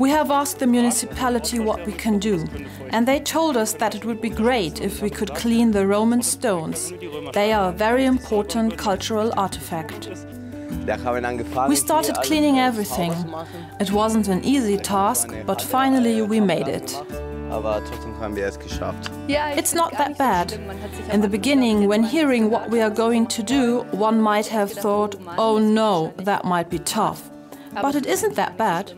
We have asked the municipality what we can do, and they told us that it would be great if we could clean the Roman stones. They are a very important cultural artifact. We started cleaning everything. It wasn't an easy task, but finally we made it. It's not that bad. In the beginning, when hearing what we are going to do, one might have thought, oh no, that might be tough. But it isn't that bad,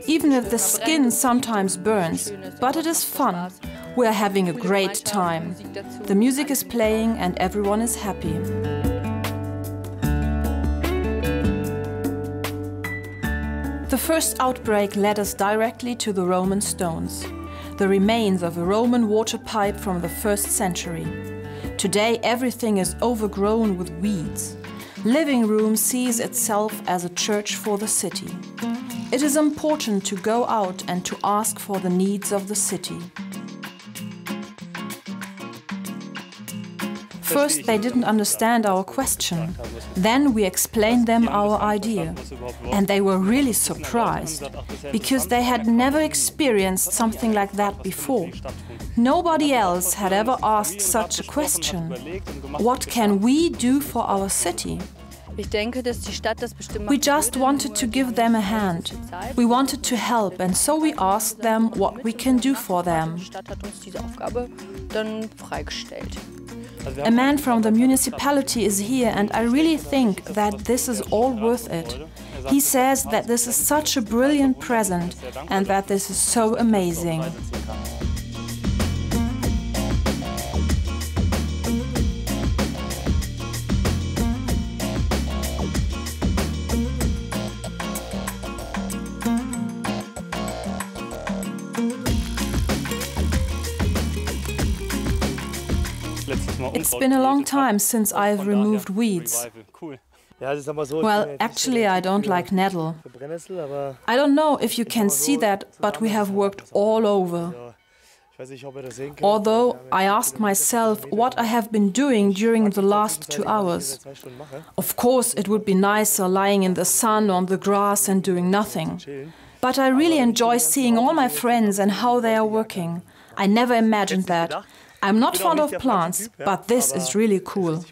even if the skin sometimes burns. But it is fun. We are having a great time. The music is playing and everyone is happy. The first outbreak led us directly to the Roman stones, the remains of a Roman water pipe from the 1st century. Today everything is overgrown with weeds. Living Room sees itself as a church for the city. It is important to go out and to ask for the needs of the city. First, they didn't understand our question. Then we explained them our idea. And they were really surprised, because they had never experienced something like that before. Nobody else had ever asked such a question. What can we do for our city? We just wanted to give them a hand. We wanted to help, and so we asked them what we can do for them. A man from the municipality is here, and I really think that this is all worth it. He says that this is such a brilliant present and that this is so amazing. It's been a long time since I've removed weeds. Well, actually, I don't like nettle. I don't know if you can see that, but we have worked all over. Although I ask myself what I have been doing during the last 2 hours. Of course, it would be nicer lying in the sun on the grass and doing nothing. But I really enjoy seeing all my friends and how they are working. I never imagined that. I'm not fond of plants, but this is really cool.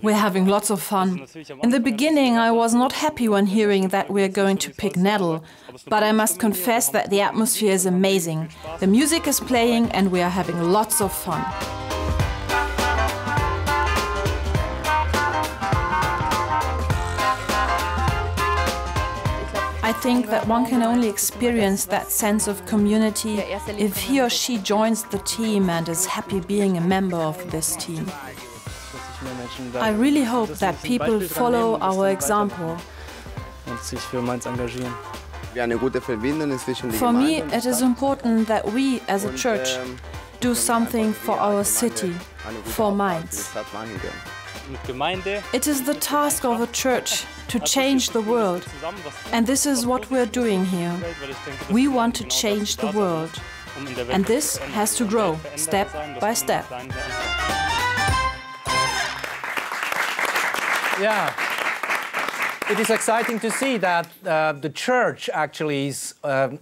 We're having lots of fun. In the beginning, I was not happy when hearing that we're going to pick nettle, but I must confess that the atmosphere is amazing. The music is playing and we are having lots of fun. I think that one can only experience that sense of community if he or she joins the team and is happy being a member of this team. I really hope that people follow our example. For me, it is important that we, as a church, do something for our city, for Mainz. It is the task of a church to change the world, and this is what we're doing here. We want to change the world, and this has to grow, step by step. Yeah, it is exciting to see that the church actually is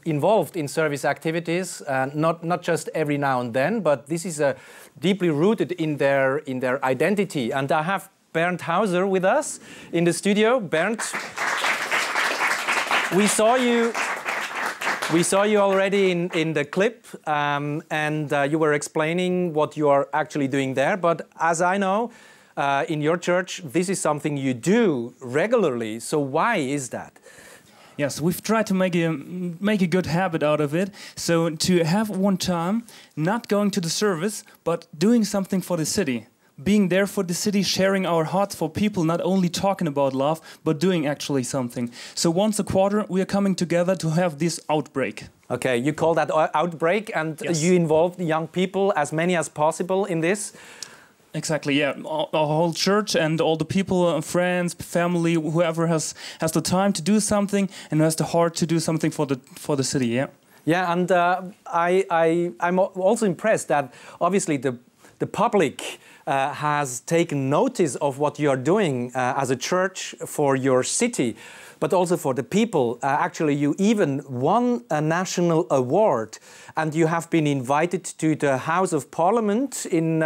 involved in service activities, not just every now and then, but this is deeply rooted in their identity. And I have Bernd Hauser with us in the studio. Bernd, we saw you already in the clip, and you were explaining what you are actually doing there. But as I know, in your church, this is something you do regularly. So why is that? Yes, we've tried to make a good habit out of it. So to have one time, not going to the service, but doing something for the city. Being there for the city, sharing our hearts for people, not only talking about love, but doing actually something. So once a quarter, we are coming together to have this outbreak. Okay, you call that outbreak, and yes. You involve the young people, as many as possible, in this? Exactly, yeah. Our whole church and all the people, friends, family, whoever has the time to do something and has the heart to do something for the city, yeah. Yeah, and I'm also impressed that obviously the public has taken notice of what you are doing as a church for your city, but also for the people. Actually, you even won a national award, and you have been invited to the House of Parliament in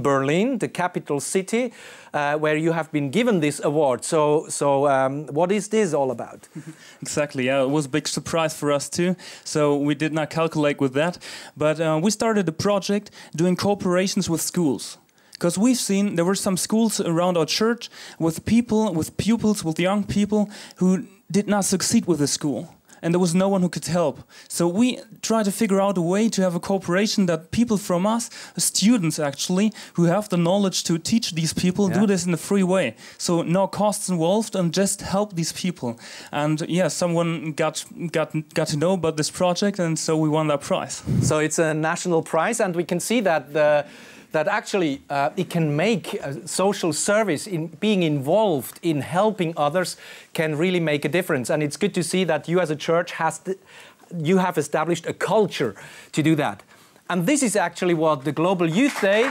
Berlin, the capital city, where you have been given this award. So what is this all about? Exactly, yeah, it was a big surprise for us too. So we did not calculate with that, but we started a project doing cooperations with schools. Because we've seen there were some schools around our church with people, with pupils, with young people who did not succeed with the school. And there was no one who could help. So we tried to figure out a way to have a cooperation that people from us, students actually, who have the knowledge to teach these people, do this in a free way. So no costs involved and just help these people. And yeah, someone got to know about this project, and so we won that prize. So it's a national prize, and we can see that that actually it can make social service, in being involved in helping others, can really make a difference. And it's good to see that you as a church you have established a culture to do that. And this is actually what the Global Youth Day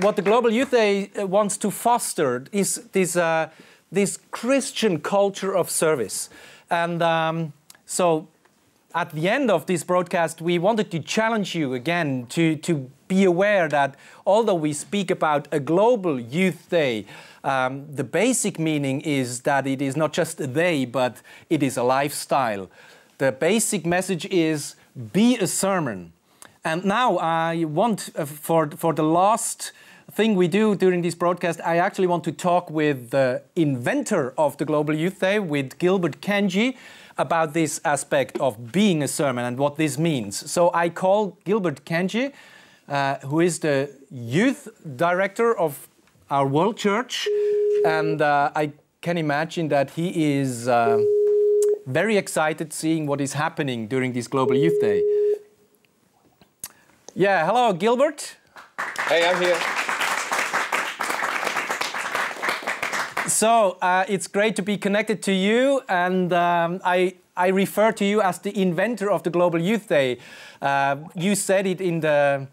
what the Global Youth Day wants to foster is this Christian culture of service. And so at the end of this broadcast, we wanted to challenge you again to be aware that although we speak about a Global Youth Day, the basic meaning is that it is not just a day, but it is a lifestyle. The basic message is, be a sermon. And now I want, for the last thing we do during this broadcast, I actually want to talk with the inventor of the Global Youth Day, with Gilbert Kenji, about this aspect of being a sermon and what this means. So I call Gilbert Kenji, who is the youth director of our World Church, and I can imagine that he is very excited seeing what is happening during this Global Youth Day. Yeah, hello, Gilbert. Hey, I'm here. So it's great to be connected to you, and I refer to you as the inventor of the Global Youth Day. You said it in the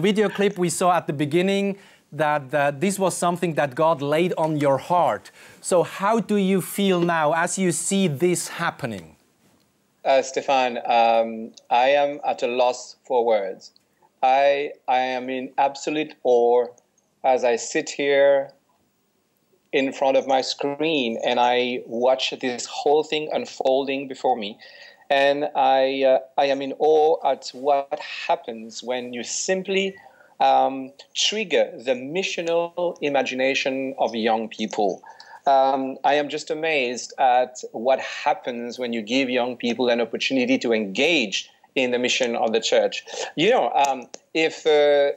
video clip we saw at the beginning that this was something that God laid on your heart. So how do you feel now as you see this happening? Stephan, I am at a loss for words. I am in absolute awe as I sit here in front of my screen and I watch this whole thing unfolding before me. And I am in awe at what happens when you simply trigger the missional imagination of young people. I am just amazed at what happens when you give young people an opportunity to engage in the mission of the church. You know, if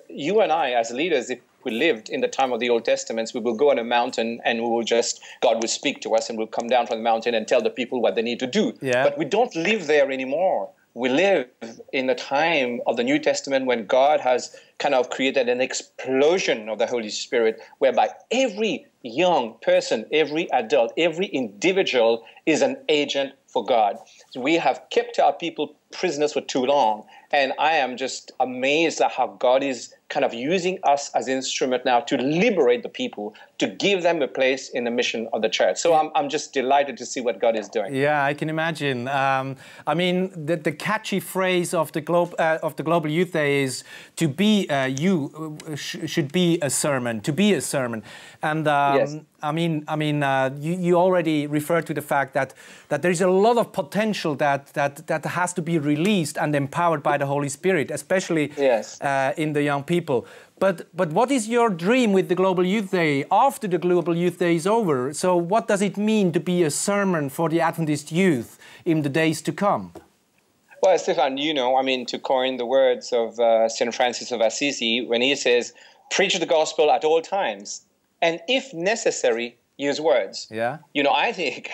you and I as leaders, if we lived in the time of the Old Testament, we will go on a mountain and we will just, God will speak to us and we'll come down from the mountain and tell the people what they need to do. Yeah. But we don't live there anymore. We live in the time of the New Testament when God has kind of created an explosion of the Holy Spirit, whereby every young person, every adult, every individual is an agent for God. So we have kept our people prisoners for too long. And I am just amazed at how God is kind of using us as an instrument now to liberate the people, to give them a place in the mission of the church. So I'm just delighted to see what God is doing. Yeah, I can imagine. I mean, the catchy phrase of the Global Youth Day is to be should be a sermon, to be a sermon. And yes. I mean, you already referred to the fact that there is a lot of potential that has to be released and empowered by the Holy Spirit, especially yes. In the young people. But what is your dream with the Global Youth Day after the Global Youth Day is over? So what does it mean to be a sermon for the Adventist youth in the days to come? Well, Stephan, you know, I mean, to coin the words of St. Francis of Assisi, when he says, preach the gospel at all times, and if necessary, use words. Yeah. You know, I think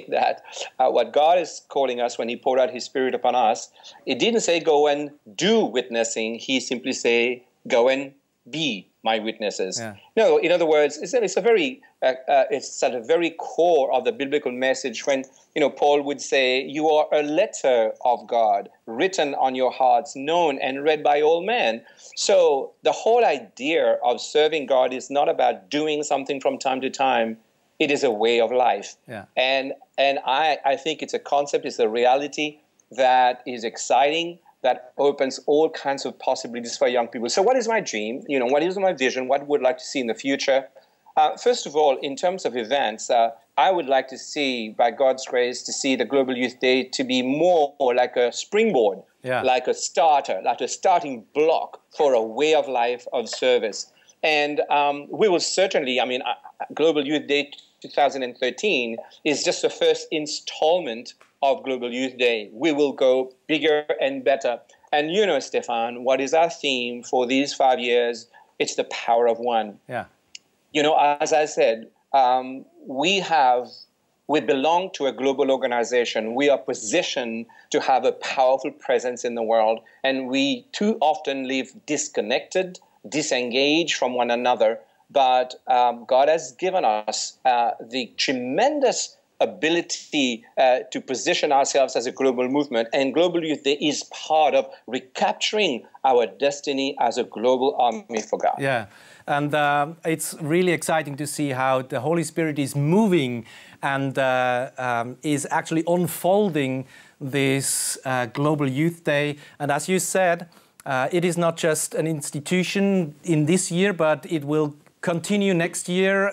that what God is calling us when he poured out his Spirit upon us, it didn't say go and do witnessing. He simply say go and be my witnesses. Yeah. No, in other words, it's at the very core of the biblical message when, you know, Paul would say, you are a letter of God written on your hearts, known and read by all men. So the whole idea of serving God is not about doing something from time to time. It is a way of life. Yeah. And I think it's a concept, it's a reality that is exciting, that opens all kinds of possibilities for young people. So what is my dream? You know, what is my vision? What would I like to see in the future? First of all, in terms of events, I would like to see, by God's grace, to see the Global Youth Day to be more like a springboard, yeah. like a starter, like a starting block for a way of life of service. And we will certainly, I mean, Global Youth Day 2013 is just the first installment of Global Youth Day. We will go bigger and better. And you know, Stephan, what is our theme for these 5 years? It's the power of one. Yeah. You know, as I said, we belong to a global organization. We are positioned to have a powerful presence in the world. And we too often live disconnected, disengaged from one another. But God has given us the tremendous ability to position ourselves as a global movement. And Global Youth Day is part of recapturing our destiny as a global army for God. Yeah, and it's really exciting to see how the Holy Spirit is moving and is actually unfolding this Global Youth Day. And as you said, it is not just an institution in this year, but it will continue next year.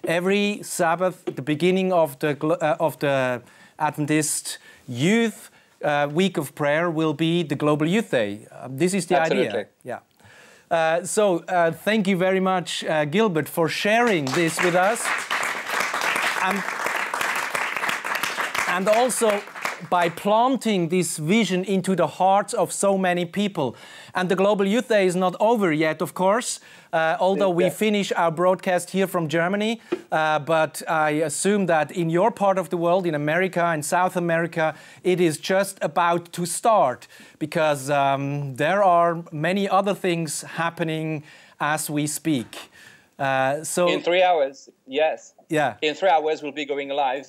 Every Sabbath, the beginning of the Adventist Youth Week of Prayer will be the Global Youth Day. This is the idea. Yeah. So thank you very much, Gilbert, for sharing this with us, and also by planting this vision into the hearts of so many people. And the Global Youth Day is not over yet, of course, although we finish our broadcast here from Germany. But I assume that in your part of the world, in America and South America, it is just about to start, because there are many other things happening as we speak. So in 3 hours, yes. Yeah. In 3 hours, we'll be going live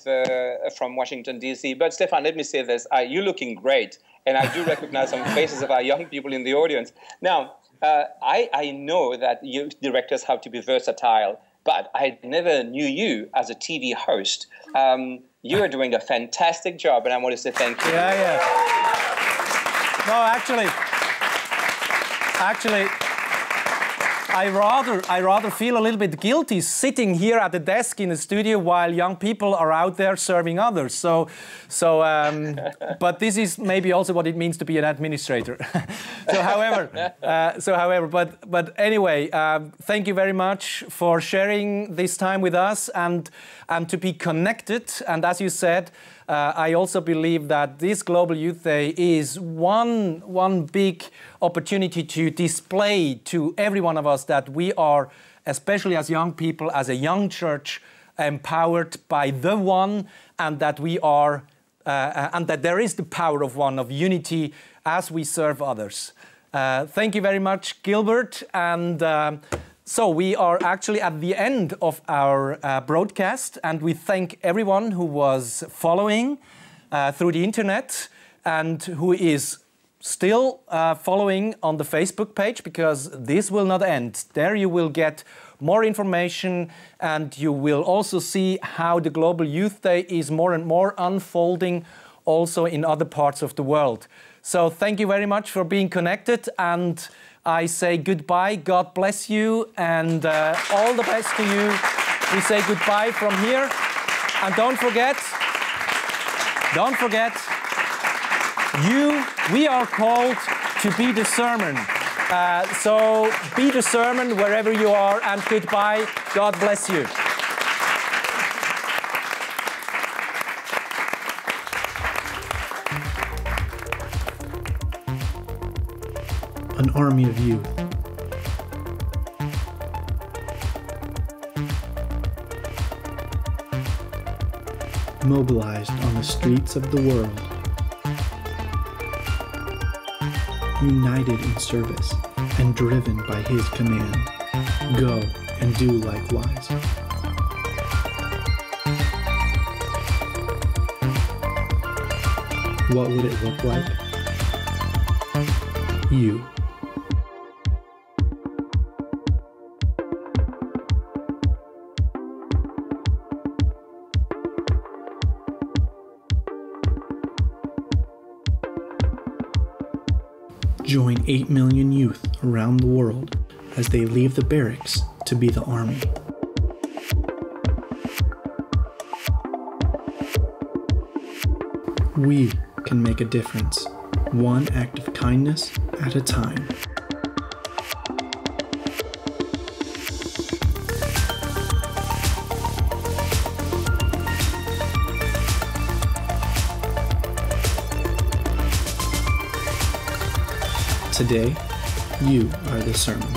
from Washington, D.C. But Stephan, let me say this. You're looking great. And I do recognize some faces of our young people in the audience. Now, I know that youth directors have to be versatile, but I never knew you as a TV host. You are doing a fantastic job, and I want to say thank you. Yeah, yeah. No, actually, I rather feel a little bit guilty sitting here at the desk in the studio while young people are out there serving others. But this is maybe also what it means to be an administrator. But anyway, thank you very much for sharing this time with us and to be connected. And as you said, I also believe that this Global Youth Day is one big opportunity to display to every one of us that we are, especially as young people, as a young church, empowered by the One, and that we are, and that there is the power of one, of unity, as we serve others. Thank you very much, Gilbert. And so we are actually at the end of our broadcast, and we thank everyone who was following through the internet and who is still following on the Facebook page, because this will not end. There you will get more information, and you will also see how the Global Youth Day is more and more unfolding also in other parts of the world. So thank you very much for being connected, and I say goodbye, God bless you, and all the best to you. We say goodbye from here, and don't forget, we are called to be the sermon. So be the sermon wherever you are, and goodbye, God bless you. An army of youth. Mobilized on the streets of the world. United in service and driven by His command. Go and do likewise. What would it look like? You. Join 8 million youth around the world as they leave the barracks to be the army. We can make a difference, one act of kindness at a time. Today, you are the sermon.